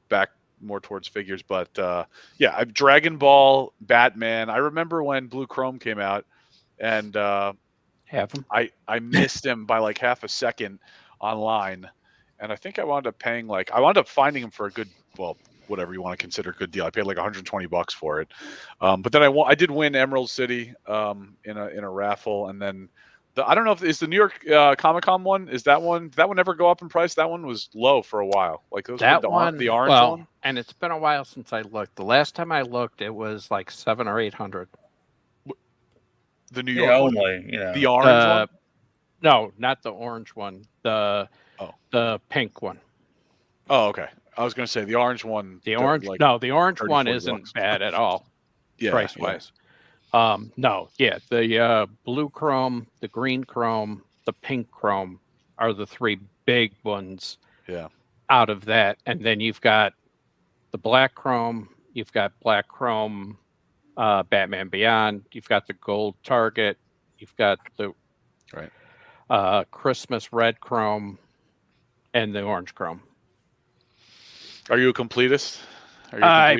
back more towards figures. But I've Dragon Ball, Batman. I remember when Blue Chrome came out, and have him. I missed him by like half a second online, and I think I wound up paying I wound up finding him for a good, well, whatever you want to consider a good deal. I paid like $120 for it, but then I did win Emerald City in a raffle, and then I don't know if is the New York Comic-Con one. Did that one ever go up in price? That one was low for a while. Like those that the one, the orange one. And it's been a while since I looked. The last time I looked, it was like $700 or $800. The New York one? The orange one. No, not the orange one. The pink one. Oh, okay. I was going to say the orange one. The orange one isn't bad at all. Price wise. The blue chrome, the green chrome, the pink chrome are the 3 big ones. Yeah. Out of that, and then you've got the black chrome. You've got black chrome, Batman Beyond. You've got the gold Target. You've got the Christmas red chrome, and the orange chrome. Are you a completist? I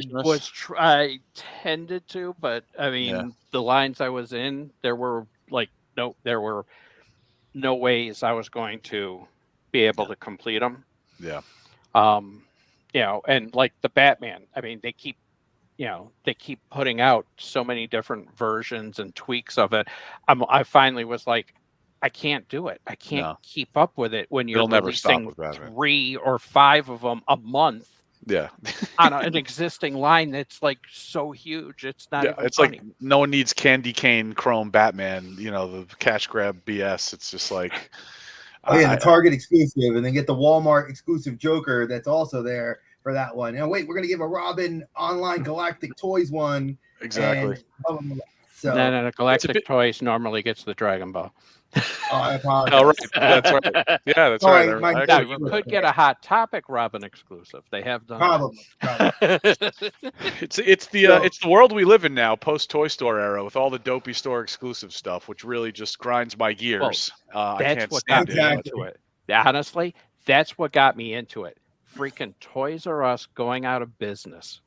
tended to, but I mean, the lines I was in, there were no ways I was going to be able to complete them. Yeah. And like the Batman, I mean, they keep putting out so many different versions and tweaks of it. I finally was like, I can't do it. I can't keep up with it when you're releasing 3 or 5 of them a month. Yeah. On an existing line that's like so huge, it's not. Even it's funny. Like no one needs Candy Cane Chrome Batman. The cash grab BS. It's just like. The Target exclusive, and then get the Walmart exclusive Joker that's also there for that one. And wait, we're gonna give a Robin online Galactic Toys one. Exactly. So no, Galactic Toys normally gets the Dragon Ball. Oh, I apologize. Oh, right. That's right. Yeah, that's right. Now, you could get a Hot Topic Robin exclusive. They have done probably. It's the world we live in now, post Toy Store era, with all the dopey store exclusive stuff, which really just grinds my gears. Well, I can't got stand me into it. Honestly, that's what got me into it. Freaking Toys R Us going out of business.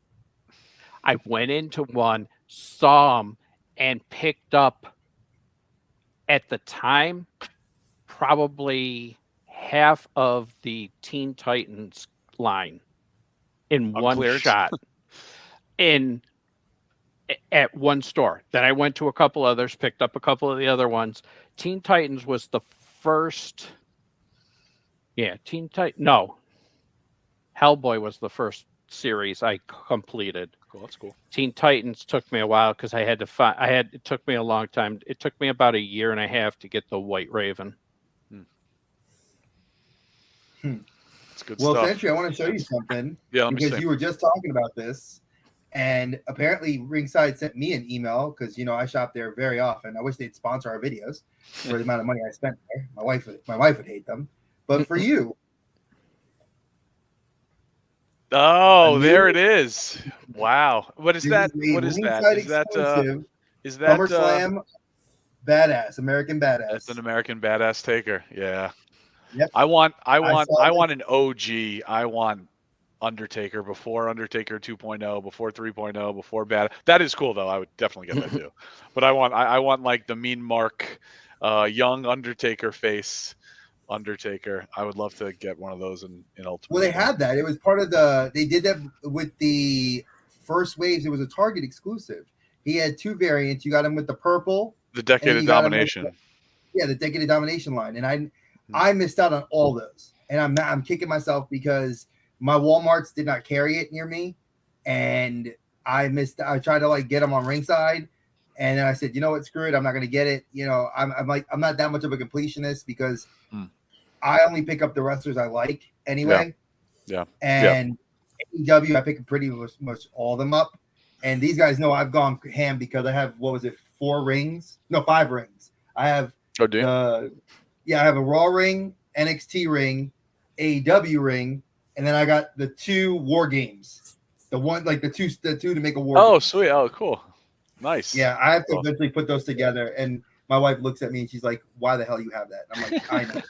I went into one, saw them, and picked up. At the time, probably half of the Teen Titans line in one shot at one store. Then I went to a couple others, picked up a couple of the other ones. Teen Titans was the first. Yeah, Hellboy was the first series I completed. Cool, that's cool. Teen Titans took me a while because I had to find. It took me a long time. It took me about a year and a half to get the White Raven. It's good stuff. stuff. Sentry, I want to show you something. Yeah, because you were just talking about this. And apparently Ringside sent me an email because, you know, I shop there very often. I wish they'd sponsor our videos for the amount of money I spent there. My wife would hate them. But for you. Oh, there it is. Wow. What is that? What is that? Ringside Is that SummerSlam Badass, American Badass. That's an American Badass taker. Yeah. Yep. I want an OG. I want Undertaker before Undertaker 2.0, before 3.0, before Bad. That is cool though. I would definitely get that too. But I want like the mean Mark, young Undertaker face Undertaker. I would love to get one of those in Ultimate. Well, they had that. It was part of they did that with the first waves. It was a Target exclusive. He had 2 variants. You got him with the purple. The Decade of Domination. The Decade of Domination line. And I missed out on all those. And I'm kicking myself because my Walmarts did not carry it near me. And I tried to like get them on Ringside. And then I said, you know what, screw it. I'm not going to get it. You know, I'm not that much of a completionist because I only pick up the wrestlers I like anyway. Yeah. And AEW, I pick pretty much all of them up. And these guys know I've gone ham because I have, 5 rings? No, 5 rings. I have I have a Raw ring, NXT ring, AEW ring, and then I got the 2 War Games. The one like the two to make a War. Oh, game. Sweet. Oh, cool. Nice. Yeah, I have to eventually put those together. And my wife looks at me and she's like, "Why the hell you have that?" I'm like, "I know,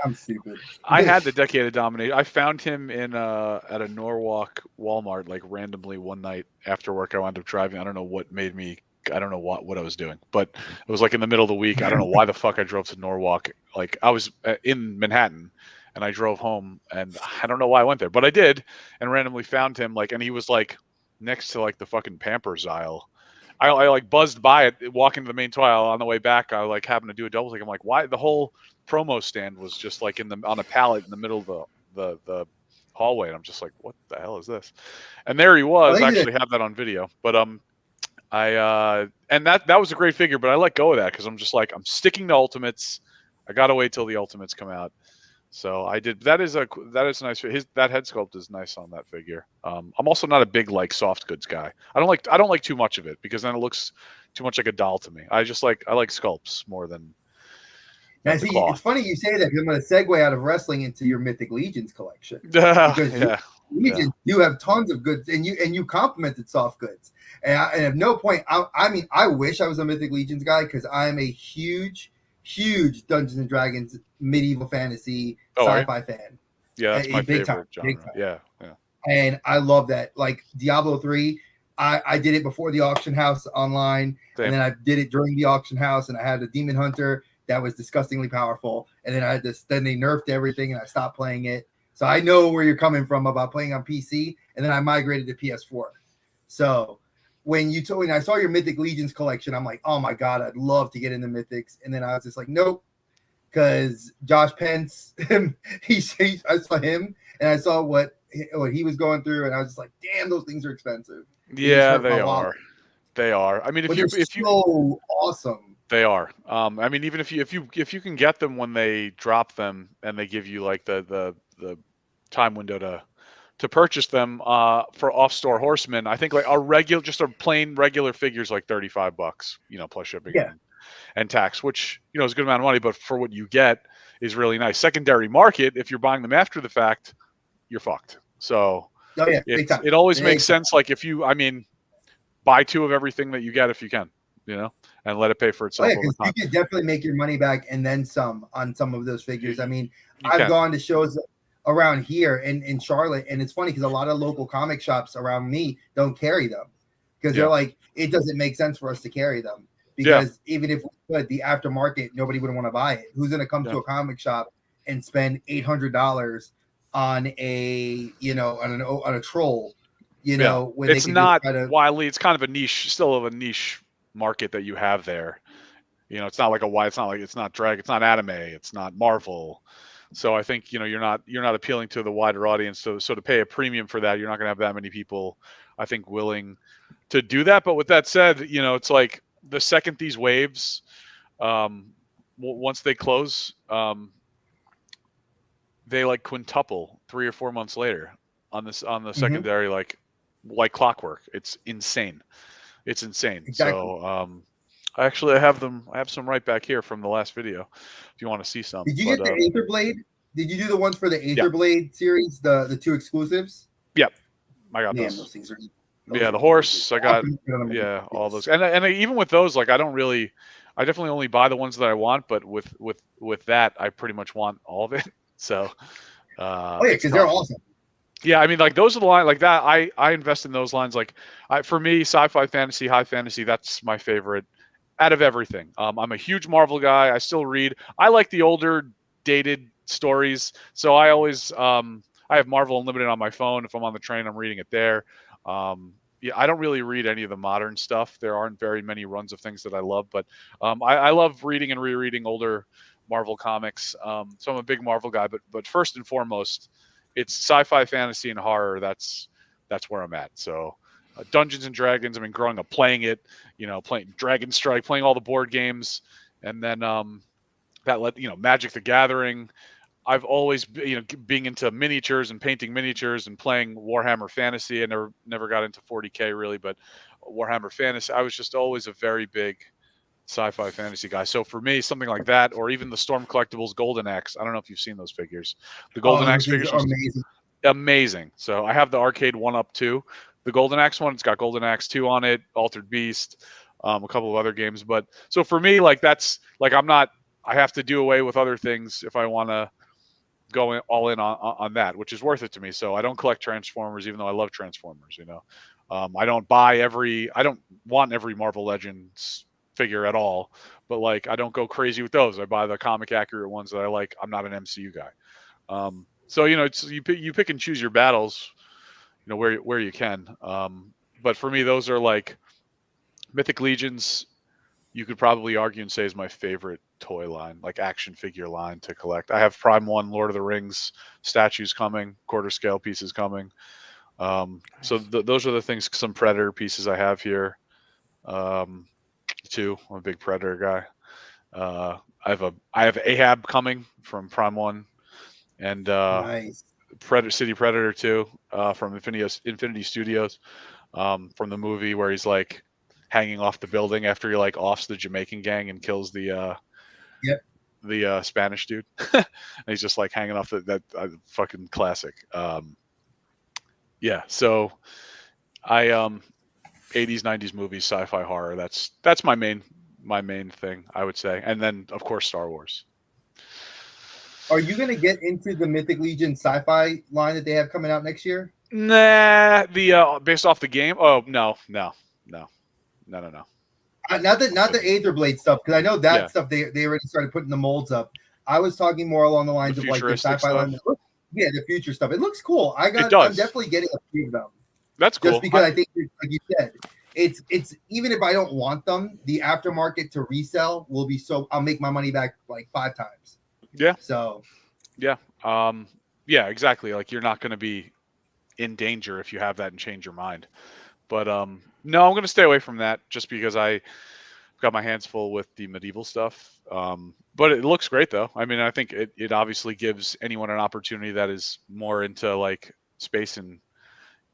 I'm stupid." I had the Decade of Domination. I found him in at a Norwalk Walmart like randomly one night after work. I wound up driving. I don't know what made me. I don't know what I was doing, but it was like in the middle of the week. I don't know why the fuck I drove to Norwalk. Like I was in Manhattan, and I drove home, and I don't know why I went there, but I did, and randomly found him. Like, and he was like next to like the fucking Pampers aisle. I like buzzed by it, walking to the main aisle. On the way back, I like happened to do a double take. I'm like, why? The whole promo stand was just like on a pallet in the middle of the hallway, and I'm just like, what the hell is this? And there he was. I actually have that on video, but and that was a great figure, but I let go of that because I'm just like, I'm sticking to Ultimates. I gotta wait till the Ultimates come out. So I did. That is nice. That head sculpt is nice on that figure. I'm also not a big like soft goods guy. I don't like too much of it because then it looks too much like a doll to me. I like sculpts more than. Now, see, it's funny you say that because I'm going to segue out of wrestling into your Mythic Legions collection. Because Legions do have tons of goods, and you complimented soft goods. And at no point, I wish I was a Mythic Legions guy because I'm a huge Dungeons and Dragons medieval fantasy sci-fi fan. Yeah, that's my favorite genre. Yeah. And I love that. Like Diablo 3, I did it before the auction house online, and then I did it during the auction house, and I had a Demon Hunter that was disgustingly powerful, and then then they nerfed everything, and I stopped playing it. So I know where you're coming from about playing on PC, and then I migrated to PS4. So when I saw your Mythic Legions collection, I'm like, oh my god, I'd love to get into Mythics, and then I was just like, nope, because Josh Pence, I saw him, and I saw what he was going through, and I was just like, damn, those things are expensive. Yeah, they are. They are. I mean, if you so awesome. They are. I mean, even if you can get them when they drop them and they give you like the time window to purchase them for off-store Horsemen, I think like a plain regular figures like $35, plus shipping and tax, which is a good amount of money, but for what you get is really nice. Secondary market, if you're buying them after the fact, you're fucked. So it always makes sense. Like buy 2 of everything that you get if you can, and let it pay for itself. You can definitely make your money back and then some on some of those figures. I mean, I've gone to shows around here in Charlotte, and it's funny because a lot of local comic shops around me don't carry them because they're like, it doesn't make sense for us to carry them because even if we could, the aftermarket, nobody would want to buy it. Who's going to come to a comic shop and spend $800 on a on a troll? When it's not widely. It's kind of a niche, still of a niche market that you have there. It's not like it's not drag, it's not anime, it's not Marvel. So I think you're not appealing to the wider audience. So to pay a premium for that, you're not going to have that many people, I think, willing to do that. But with that said, it's like the second these waves, once they close, they like quintuple 3 or 4 months later on the secondary like like clockwork. It's insane. It's insane. Exactly. So I have them. I have some right back here from the last video. If you want to see some. Did you get the Aether Blade? Did you do the ones for the Aether Yeah. Blade series, the 2 exclusives? Yep, I got Man, those. those things are. Yeah, the horse. I got. Yeah, all those. And even with those, like I definitely only buy the ones that I want. But with that, I pretty much want all of it. So. Oh yeah, because they're awesome. Yeah, I mean, like those are the line like that. I invest in those lines. Like, for me, sci-fi, fantasy, high fantasy. That's my favorite out of everything. I'm a huge Marvel guy. I still read. I like the older, dated stories. So I always I have Marvel Unlimited on my phone. If I'm on the train, I'm reading it there. Yeah, I don't really read any of the modern stuff. There aren't very many runs of things that I love, but I love reading and rereading older Marvel comics. So I'm a big Marvel guy. But first and foremost, it's sci-fi, fantasy, and horror. That's where I'm at. So Dungeons and Dragons. I mean, growing up playing it, playing Dragon Strike, playing all the board games, and then Magic the Gathering. I've always being into miniatures and painting miniatures and playing Warhammer Fantasy. I never got into 40K really, but Warhammer Fantasy. I was just always a very big sci-fi fantasy guy. So for me, something like that, or even the Storm Collectibles Golden Axe. I don't know if you've seen those figures. The Golden Axe figures are amazing. So I have the arcade 1-up 2. The Golden Axe one, it's got Golden Axe 2 on it, Altered Beast, a couple of other games. But so for me, like that's like I have to do away with other things if I want to go all in on that, which is worth it to me. So I don't collect Transformers, even though I love Transformers. I don't want every Marvel Legends figure at all, but like I don't go crazy with those. I buy the comic accurate ones that I like. I'm not an MCU guy. So you pick and choose your battles, where you can. But for me, those are like Mythic Legions. You could probably argue and say is my favorite toy line, like action figure line to collect. I have Prime 1 Lord of the Rings statues coming, quarter scale pieces coming. So those are the things. Some Predator pieces I have here. Too. I'm a big Predator guy. I have Ahab coming from Prime 1, and Nice. City Predator 2 from Infinity Studios, from the movie where he's like hanging off the building after he like offs the Jamaican gang and kills the Spanish dude. And he's just like hanging off that fucking classic. Yeah, so I 80s 90s movies, sci-fi, horror, that's my main thing, I would say. And then of course Star Wars. Are you going to get into the Mythic Legion sci-fi line that they have coming out next year? Nah, the based off the game. Oh no. Not the Aether Blade stuff, because I know that stuff they already started putting the molds up. I was talking more along the lines of like the sci-fi line. The future stuff. It looks cool. I'm definitely getting a few of them. That's cool. Just because I think, like you said, it's even if I don't want them, the aftermarket to resell will be I'll make my money back like 5 times. Yeah. So. Yeah. Yeah. Exactly. Like you're not going to be in danger if you have that and change your mind. But no, I'm going to stay away from that just because I got my hands full with the medieval stuff. But it looks great though. I mean, I think it obviously gives anyone an opportunity that is more into like space and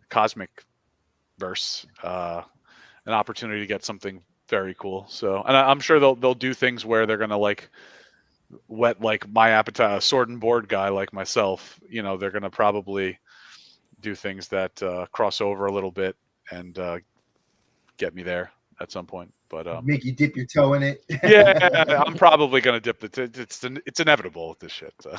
cosmic verse, an opportunity to get something very cool. So, and I'm sure they'll do things where they're going to like whet like my appetite, a sword and board guy like myself, they're going to probably do things that cross over a little bit and get me there at some point. But make you dip your toe in it. Yeah, I'm probably gonna dip it's inevitable with this shit. So.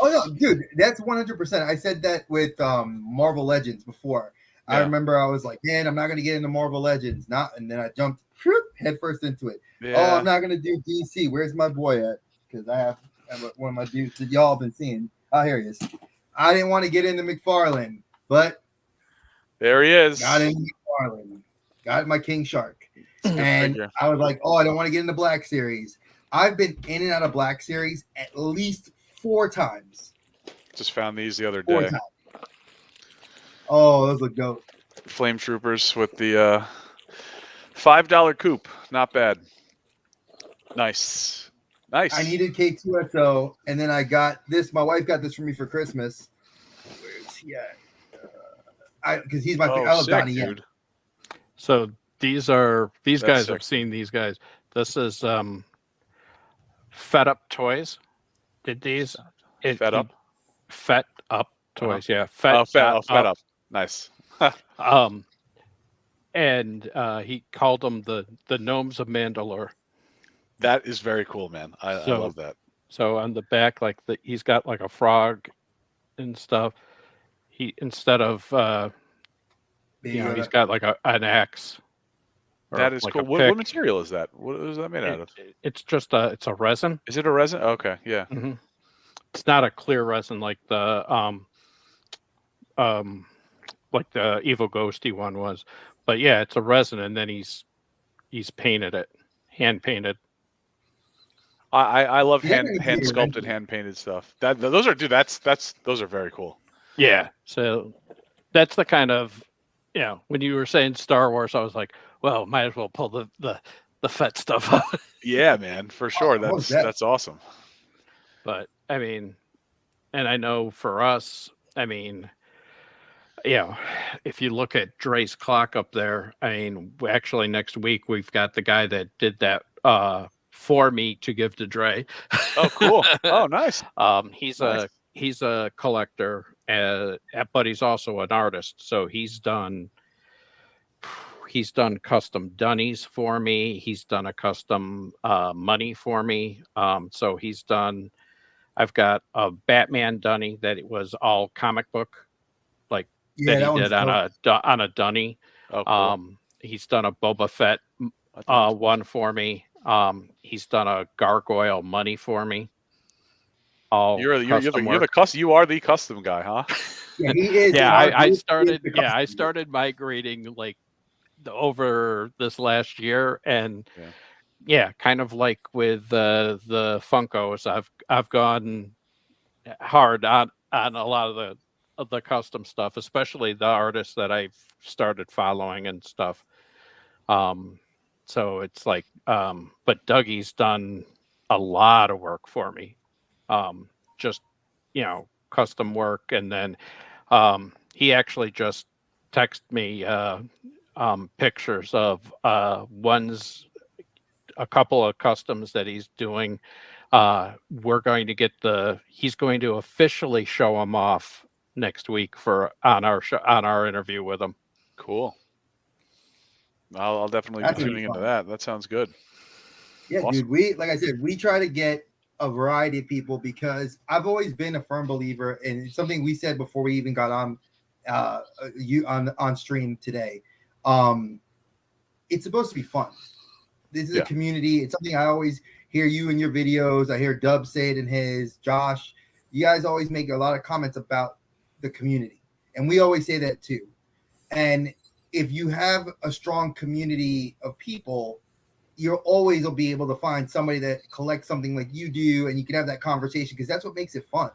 Oh no, dude, that's 100%. I said that with Marvel Legends before. Yeah. I remember I was like, man, I'm not gonna get into Marvel Legends, and then I jumped headfirst into it. Yeah. Oh, I'm not gonna do DC. Where's my boy at? Because I have one of my dudes that y'all been seeing. Oh, here he is. I didn't want to get into McFarlane, but there he is. Got into McFarlane. Got my King Shark. And I was like, I don't want to get into Black Series. I've been in and out of Black Series at least 4 times. Just found these the other day. 4 times. Oh, those look dope. Flame Troopers with the $5 coupe. Not bad. Nice. I needed K2SO, and then I got this. My wife got this for me for Christmas. Where's he at? because he's my favorite. I love sick, Donnie Yen. dude. So these guys sick. have seen these guys. This is Fed Up Toys. Did these Fed Up? Fed Up Toys, yeah. Fed Up. Up. Nice. And he called them the Gnomes of Mandalore. That is very cool, man. I love that. So on the back, like he's got like a frog and stuff. He instead of he's got like an axe. That is like cool. What material is that? What is that made out of? It's just it's a resin. Is it a resin? Okay, yeah. Mm-hmm. It's not a clear resin like the Evil Ghosty one was, but yeah, it's a resin, and then he's painted it, hand painted. I love hand sculpted, hand painted stuff. Those are very cool. Yeah, so that's the kind of when you were saying Star Wars, I was like, well, might as well pull the Fett stuff out. Yeah, man, for sure. That's awesome. But I mean, and I know for us, I mean, if you look at Dre's clock up there, I mean, actually next week we've got the guy that did that for me to give to Dre. Oh, cool. Oh, nice. He's a collector, but he's also an artist. So he's done custom dunnies for me. He's done a custom money for me. So I've got a Batman dunny that it was all comic book, like that he did on a dunny. Oh, cool. He's done a Boba Fett one for me. He's done a gargoyle money for me. You are the custom guy, huh? Yeah, he is. I started migrating like over this last year, and kind of like with the Funkos, I've gone hard on a lot of the custom stuff, especially the artists that I've started following and stuff. So it's like, but Dougie's done a lot of work for me. Just, custom work. And then he actually just texted me pictures of a couple of customs that he's doing. We're going to he's going to officially show them off next week on our interview with him. Cool. I'll definitely be tuning into that. That sounds good. Yeah, awesome. Dude. Like I said, we try to get a variety of people because I've always been a firm believer, and it's something we said before we even got on on stream today. It's supposed to be fun. This is a community. It's something I always hear you in your videos. I hear Dub say it in his. Josh, you guys always make a lot of comments about the community, and we always say that too. And if you have a strong community of people, you'll always will be able to find somebody that collects something like you do, and you can have that conversation because that's what makes it fun.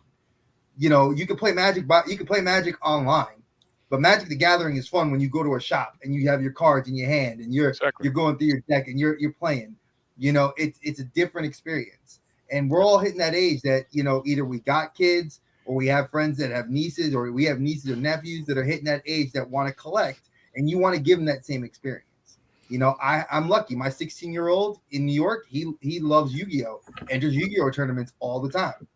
You can play Magic, but you can play Magic online, but Magic the Gathering is fun when you go to a shop and you have your cards in your hand and you're going through your deck and you're playing. It's a different experience, and we're all hitting that age that either we got kids or we have friends that have nieces, or we have nieces or nephews that are hitting that age that want to collect, and you want to give them that same experience. I'm lucky. My 16-year-old in New York, he loves Yu-Gi-Oh! Enters Yu-Gi-Oh! Tournaments all the time.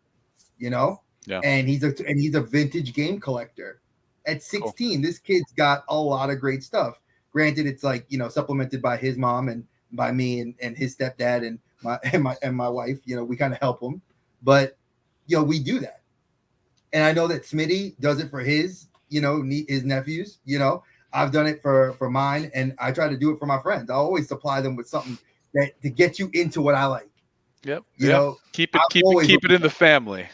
Yeah. And he's a vintage game collector. At 16, This kid's got a lot of great stuff. Granted, it's like supplemented by his mom and by me and his stepdad and my wife. We kind of help him, but we do that. And I know that Smitty does it for his his nephews. I've done it for mine, and I try to do it for my friends. I always supply them with something that to get you into what I like. Yep. Keep it in the family.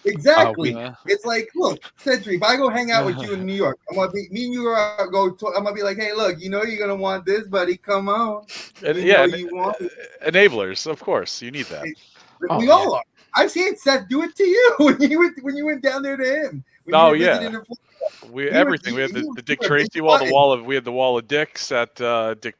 Exactly. It's like, look, Sentri, if I go hang out with you in New York, I'm gonna be I'm gonna be like, hey, look, you're gonna want this, buddy. Come on. You want it. Enablers, of course. You need that. We all are. I've seen Seth do it to you when you went down there to him. when Oh, you were yeah. visiting in Florida. Everything. We had the Dick Tracy wall. We had the wall of Dicks at Bits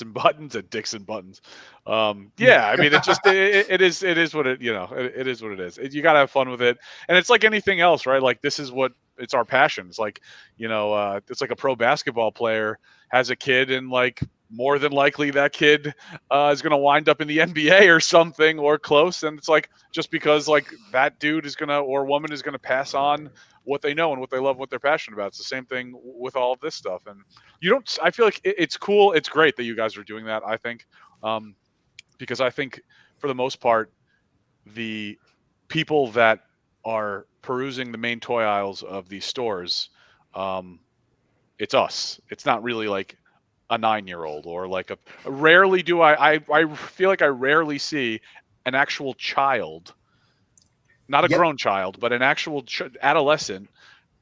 and Buttons at Dicks and Buttons. Yeah, I mean, it is what it it is what it is. You got to have fun with it, and it's like anything else, right? Like this is what it's our passion. It's like it's like a pro basketball player has a kid, and like more than likely that kid is going to wind up in the NBA or something or close, and it's like just because like that dude is gonna or woman is gonna pass on what they know and what they love, what they're passionate about. It's the same thing with all of this stuff. And I feel like it's cool. It's great that you guys are doing that, I think, because I think for the most part, the people that are perusing the main toy aisles of these stores, it's us. It's not really like a 9-year-old or like rarely do I feel like I rarely see an actual child, not a grown child, but an actual adolescent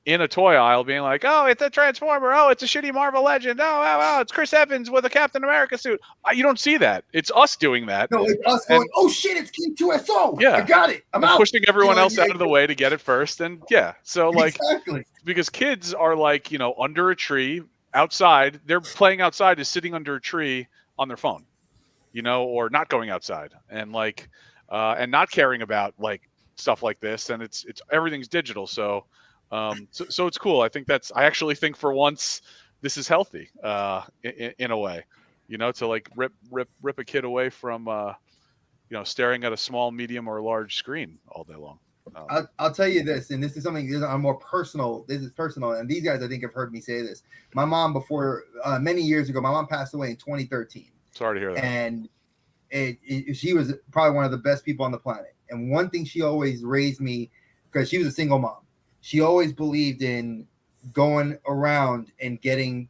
in a toy aisle being like, oh, it's a Transformer. Oh, it's a shitty Marvel Legend. Oh, it's Chris Evans with a Captain America suit. You don't see that. It's us doing that. No, it's us going, oh, shit, it's K2SO. Yeah. I got it. I'm out. Pushing everyone else out of the way to get it first. And yeah, so like, exactly. Because kids are like, under a tree outside. They're playing outside is sitting under a tree on their phone, or not going outside and like, and not caring about like, stuff like this, and it's everything's digital, so it's cool. I actually think for once this is healthy in a way, to like rip a kid away from staring at a small, medium, or large screen all day long. I'll tell you this, and this is something more personal. This is personal, and these guys I think have heard me say this. My mom, before many years ago, my mom passed away in 2013. Sorry to hear that. And she was probably one of the best people on the planet. And one thing she always raised me, because she was a single mom, she always believed in going around and getting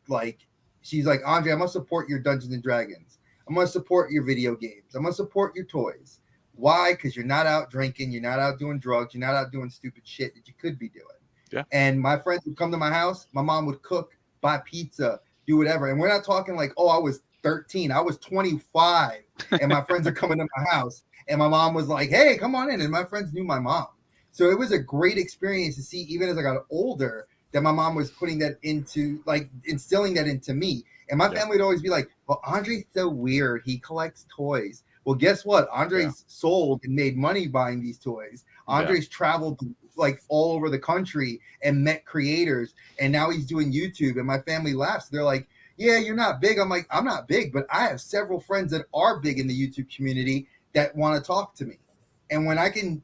she's like, Andre, I'm going to support your Dungeons and Dragons. I'm going to support your video games. I'm going to support your toys. Why? Because you're not out drinking. You're not out doing drugs. You're not out doing stupid shit that you could be doing. Yeah. And my friends would come to my house. My mom would cook, buy pizza, do whatever. And we're not talking like, oh, I was 13. I was 25. And my friends are coming to my house. And my mom was like, hey, come on in. And my friends knew my mom. So it was a great experience to see, even as I got older, that my mom was putting that into, instilling that into me. And my family would always be like, well, Andre's so weird. He collects toys. Well, guess what? Andre's sold and made money buying these toys. Andre's traveled all over the country and met creators. And now he's doing YouTube. And my family laughs. They're like, yeah, you're not big. I'm like, I'm not big, but I have several friends that are big in the YouTube community that want to talk to me. And when I can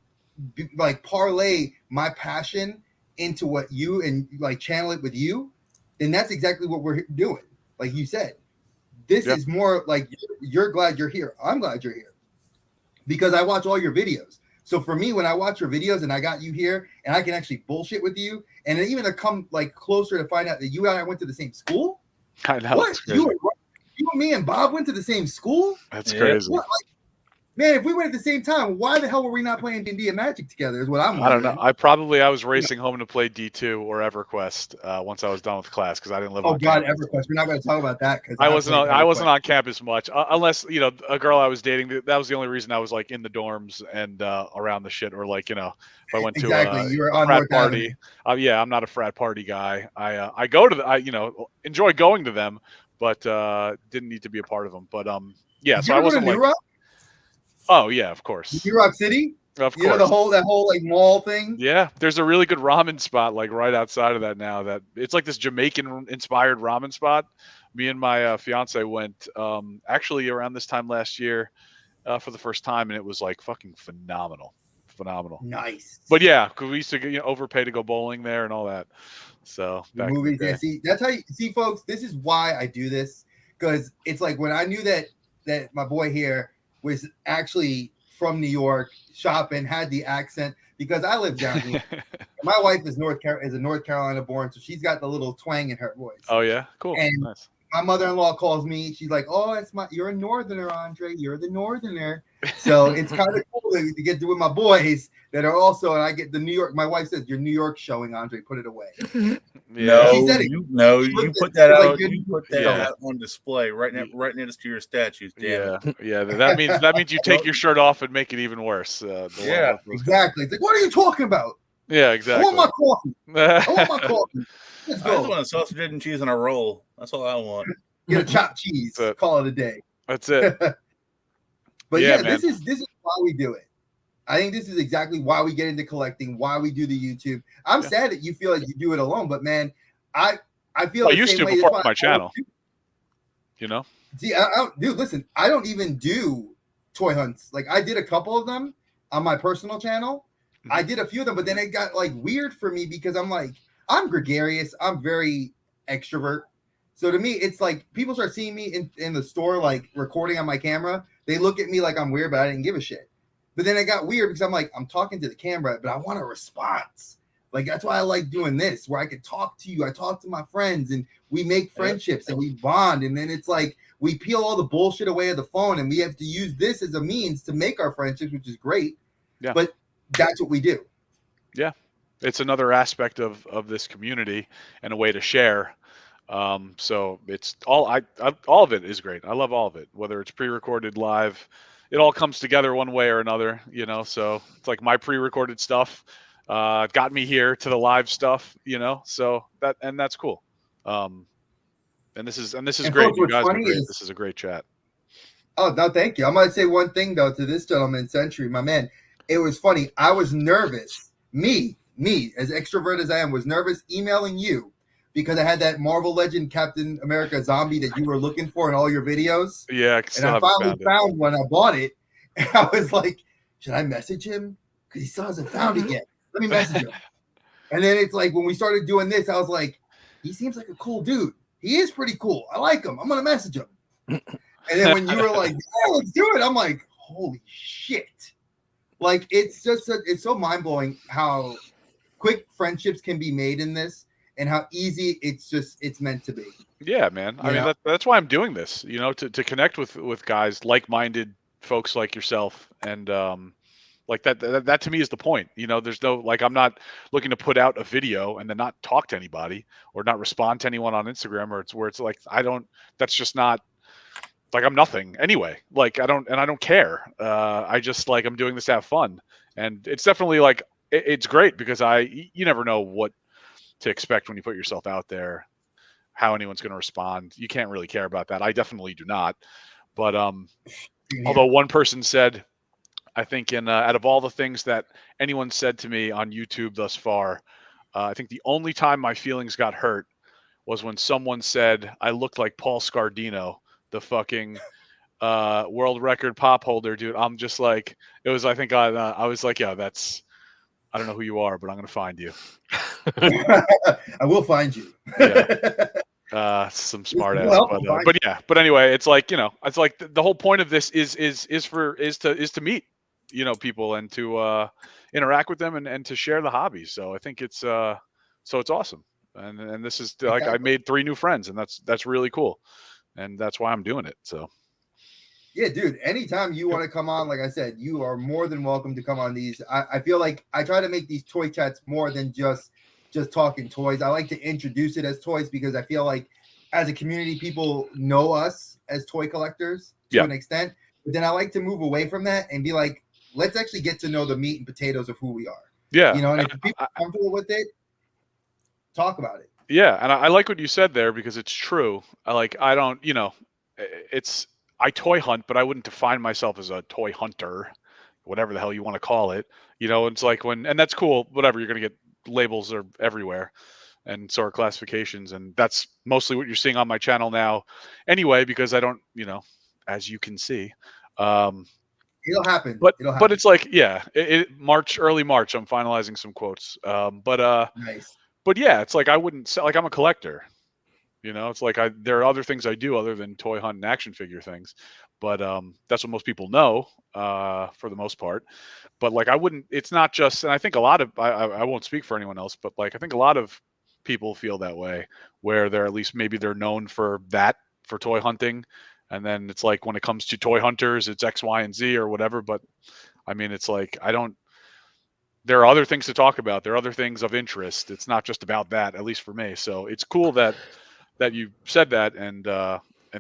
parlay my passion into what you and channel it with you, then that's exactly what we're doing. Like you said, this is more like you're glad you're here. I'm glad you're here because I watch all your videos. So for me, when I watch your videos and I got you here and I can actually bullshit with you and even to come closer to find out that you and I went to the same school. I know. What? You and me and Bob went to the same school? That's crazy. What? Man, if we went at the same time, why the hell were we not playing D&D and Magic together is what I'm wondering. I don't know. I was racing home to play D2 or EverQuest once I was done with class because I didn't live on campus. EverQuest. We're not going to talk about that because I wasn't on campus much unless, a girl I was dating, that was the only reason I was in the dorms and around the shit or if I went to you were on frat North party. I'm not a frat party guy. I go to enjoy going to them, but didn't need to be a part of them. But so I wasn't New Rock? Oh yeah, of course. New Rock City? Of course. You know that whole mall thing? Yeah, there's a really good ramen spot right outside of that now. That it's like this Jamaican inspired ramen spot. Me and my fiance went actually around this time last year for the first time, and it was fucking phenomenal. Nice. But yeah, because we used to overpay to go bowling there and all that. So the movies, see, that's how you see, folks. This is why I do this because it's when I knew that my boy here was actually from New York, shopping, had the accent because I live down here. My wife is a North Carolina born, so she's got the little twang in her voice. Oh yeah, cool. And nice. My mother-in-law calls me. She's like, "Oh, you're a Northerner, Andre. You're the Northerner." So it's kind of cool to get to with my boys that are also. And I get the New York. My wife says, "Your New York showing, Andre. Put it away." No, she said it. You put that out. You put that out on display right next to your statues. Yeah. That means you take your shirt off and make it even worse. Yeah, exactly. It's what are you talking about? Yeah, I exactly. want my coffee. I want my coffee. Let's I just go. want a sausage and cheese and a roll. That's all I want. Get a chopped cheese. That's it. Call it a day. That's it. But Yeah, yeah, man. this is why we do it. I think this is exactly why we get into collecting, why we do the YouTube. I'm sad that you feel like you do it alone, but man, I feel I the used same to way. before my channel. You know? See, dude, listen, I don't even do toy hunts. Like I did a couple of them on my personal channel. I did a few of them, but then it got like weird for me because I'm like, I'm gregarious. I'm very extrovert. So to me, it's like people start seeing me in the store, like recording on my camera. They look at me like I'm weird, but I didn't give a shit. But then it got weird because I'm like, I'm talking to the camera, but I want a response. Like that's why I like doing this, where I could talk to you. I talk to my friends and we make friendships and we bond. And then it's like we peel all the bullshit away of the phone and we have to use this as a means to make our friendships, which is great. Yeah. But that's what we do. Yeah. It's another aspect of this community and a way to share. So it's all all of it is great. I love all of it, whether it's pre-recorded, live. It all comes together one way or another, you know. So it's like my pre-recorded stuff got me here to the live stuff, you know. So that's cool. And this is great. Folks, You guys are funny great. is, This is a great chat. Oh no, thank you. I'm gonna say one thing though to this gentleman, Sentri, my man. It was funny. I was nervous. Me, as extrovert as I am, was nervous emailing you because I had that Marvel Legend Captain America zombie that you were looking for in all your videos. Yeah, and I finally found one. I bought it, and I was like, should I message him? Because he still hasn't found it yet. Let me message him. And then it's like when we started doing this, I was like, he seems like a cool dude. He is pretty cool. I like him. I'm gonna message him. And then when you were like, yeah, let's do it, I'm like, holy shit. Like, it's just, it's so mind-blowing how quick friendships can be made in this and how easy it's meant to be. Yeah, man. I mean, that's why I'm doing this, you know, to connect with guys, like-minded folks like yourself. And like that to me is the point. You know, there's no, like, I'm not looking to put out a video and then not talk to anybody or not respond to anyone on Instagram, or it's like, that's just not, like, I'm nothing anyway. Like, I don't care. I just, like, I'm doing this to have fun. And it's definitely like, it's great because you never know what to expect when you put yourself out there, how anyone's going to respond. You can't really care about that. I definitely do not. But although one person said, I think out of all the things that anyone said to me on YouTube thus far, I think the only time my feelings got hurt was when someone said I looked like Paul Scardino, the fucking world record pop holder, dude. I'm just like, it was, I think I was like, yeah, I don't know who you are, but I'm going to find you. I will find you. Yeah. Some smart ass, but anyway, it's like, you know, it's like the whole point of this is to meet, you know, people and to interact with them and to share the hobby. So I think it's awesome. And this is like, I made 3 new friends, and that's really cool. And that's why I'm doing it. So yeah, dude, anytime you want to come on, like I said, you are more than welcome to come on these. I feel like I try to make these toy chats more than just talking toys. I like to introduce it as toys because I feel like as a community, people know us as toy collectors to an extent. But then I like to move away from that and be like, let's actually get to know the meat and potatoes of who we are. Yeah. You know, and if people are comfortable with it, talk about it. Yeah. And I like what you said there because it's true. I don't, you know, I toy hunt, but I wouldn't define myself as a toy hunter, whatever the hell you want to call it. You know, it's like and that's cool, whatever, you're going to get labels are everywhere, and so are classifications, and that's mostly what you're seeing on my channel now anyway, because I don't, you know, as you can see, it'll happen. But it's like, yeah, early March, I'm finalizing some quotes. Nice. But yeah, it's like I wouldn't say, like, I'm a collector. You know, it's like there are other things I do other than toy hunt and action figure things, but that's what most people know for the most part. But like, I wouldn't. It's not just, and I think a lot of I won't speak for anyone else, but like, I think a lot of people feel that way, where they're, at least maybe they're known for toy hunting, and then it's like when it comes to toy hunters, it's X, Y, and Z or whatever. But I mean, it's like there are other things to talk about. There are other things of interest. It's not just about that, at least for me. So it's cool that you said that and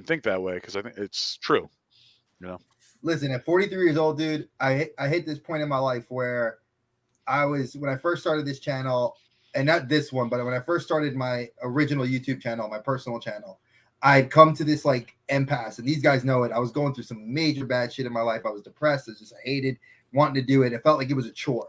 think that way, because I think it's true. You know. Listen, at 43 years old, dude, I hit this point in my life where when I first started this channel, and not this one, but when I first started my original YouTube channel, my personal channel, I'd come to this like impasse, and these guys know it. I was going through some major bad shit in my life. I was depressed. I hated wanting to do it. It felt like it was a chore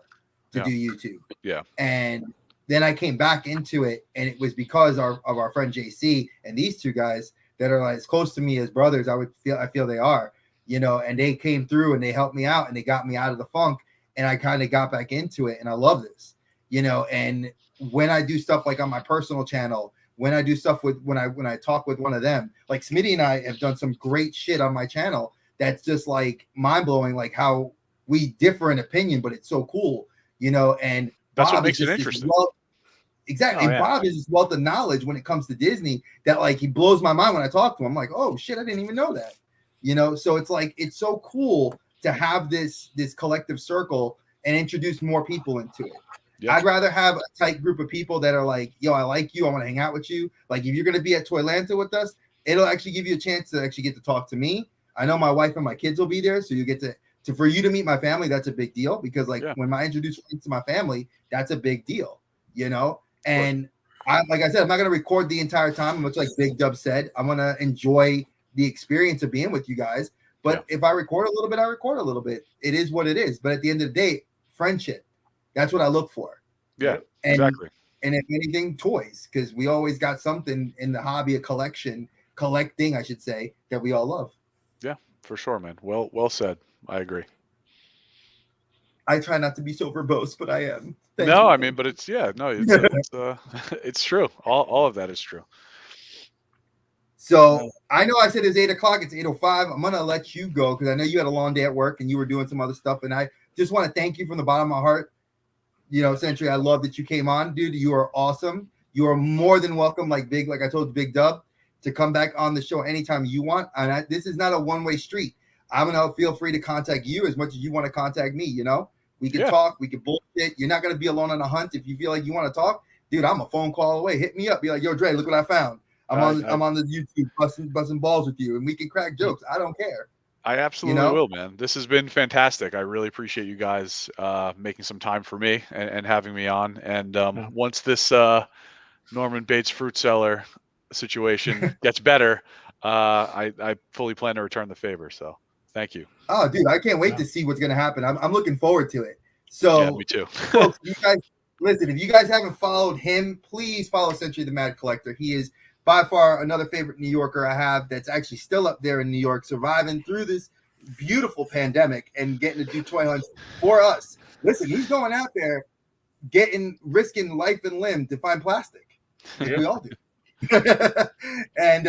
to do YouTube. Yeah. And then I came back into it, and it was because of our friend JC and these two guys that are as close to me as brothers. I feel they are, and they came through and they helped me out and they got me out of the funk, and I kind of got back into it, and I love this, and when I do stuff like on my personal channel, when I do stuff when I talk with one of them, like Smitty and I have done some great shit on my channel that's just like mind blowing, like how we differ in opinion, but it's so cool, and that's Bob what makes it interesting. Exactly. And Bob is this wealth of knowledge when it comes to Disney that like he blows my mind when I talk to him. I'm like, oh shit, I didn't even know that. So it's like it's so cool to have this collective circle and introduce more people into it. Yep. I'd rather have a tight group of people that are like, yo, I like you, I want to hang out with you. Like if you're gonna be at Toylanta with us, it'll actually give you a chance to actually get to talk to me. I know my wife and my kids will be there, so you get to for you to meet my family. That's a big deal because when I introduce friends to my family, that's a big deal, And like I said, I'm not gonna record the entire time, much like Big Dub said. I'm gonna enjoy the experience of being with you guys. But if I record a little bit, I record a little bit. It is what it is. But at the end of the day, friendship. That's what I look for. Yeah, exactly. And if anything, toys, because we always got something in the hobby of collecting, I should say, that we all love. Yeah, for sure, man. Well said. I agree. I try not to be so verbose, but I am. Thank you. I mean, but it's it's true. All of that is true. So I know I said it's 8 o'clock. It's 8:05. I'm gonna let you go because I know you had a long day at work and you were doing some other stuff. And I just want to thank you from the bottom of my heart. Sentry, I love that you came on, dude. You are awesome. You are more than welcome, like I told Big Dub, to come back on the show anytime you want. And this is not a one-way street. I'm gonna feel free to contact you as much as you want to contact me. We can talk, we can bullshit. You're not gonna be alone on a hunt. If you feel like you want to talk, dude, I'm a phone call away. Hit me up. Be like, yo, Dre, look what I found. I'm on the YouTube busting balls with you, and we can crack jokes. I don't care. I absolutely will, man. This has been fantastic. I really appreciate you guys making some time for me and having me on. And once this Norman Bates fruit cellar situation gets better, I fully plan to return the favor. So thank you. Oh, dude, I can't wait to see what's going to happen. I'm looking forward to it. So, yeah, me too. Folks, you guys, listen, if you guys haven't followed him, please follow Sentry the Mad Collector. He is by far another favorite New Yorker I have that's actually still up there in New York, surviving through this beautiful pandemic and getting to do toy hunts for us. Listen, he's going out there risking life and limb to find plastic. Like we all do. And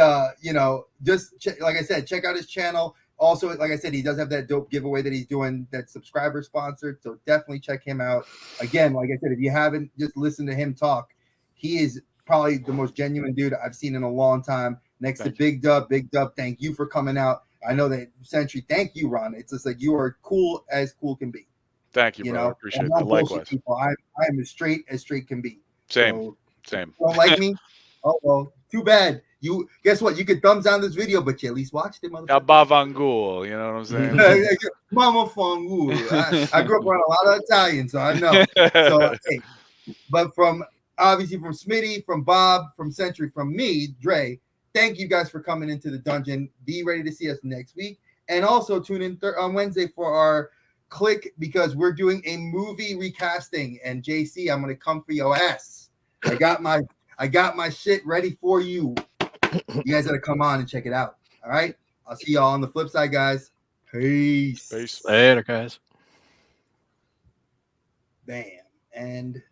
just like I said, check out his channel. Also, like I said, he does have that dope giveaway that he's doing that's subscriber sponsored. So definitely check him out. Again, like I said, if you haven't just listened to him talk, he is probably the most genuine dude I've seen in a long time. Next to Big Dub. Big Dub, thank you for coming out. I know that Sentry, thank you, Ron. It's just like you are cool as cool can be. Thank you, bro. I appreciate it. Likewise. I am as straight can be. Same. Same. Don't like me? Oh, well, too bad. You guess what? You could thumbs down this video, but you at least watched it, motherfucker. Bavangul, you know what I'm saying? Mama Fangul. I grew up around a lot of Italians, so I know. So, hey, but obviously from Smitty, from Bob, from Sentry, from me, Dre, thank you guys for coming into the dungeon. Be ready to see us next week. And also tune in on Wednesday for our click because we're doing a movie recasting. And JC, I'm going to come for your ass. I got my shit ready for you. You guys got to come on and check it out. All right. I'll see y'all on the flip side, guys. Peace. Later, guys. Bam. And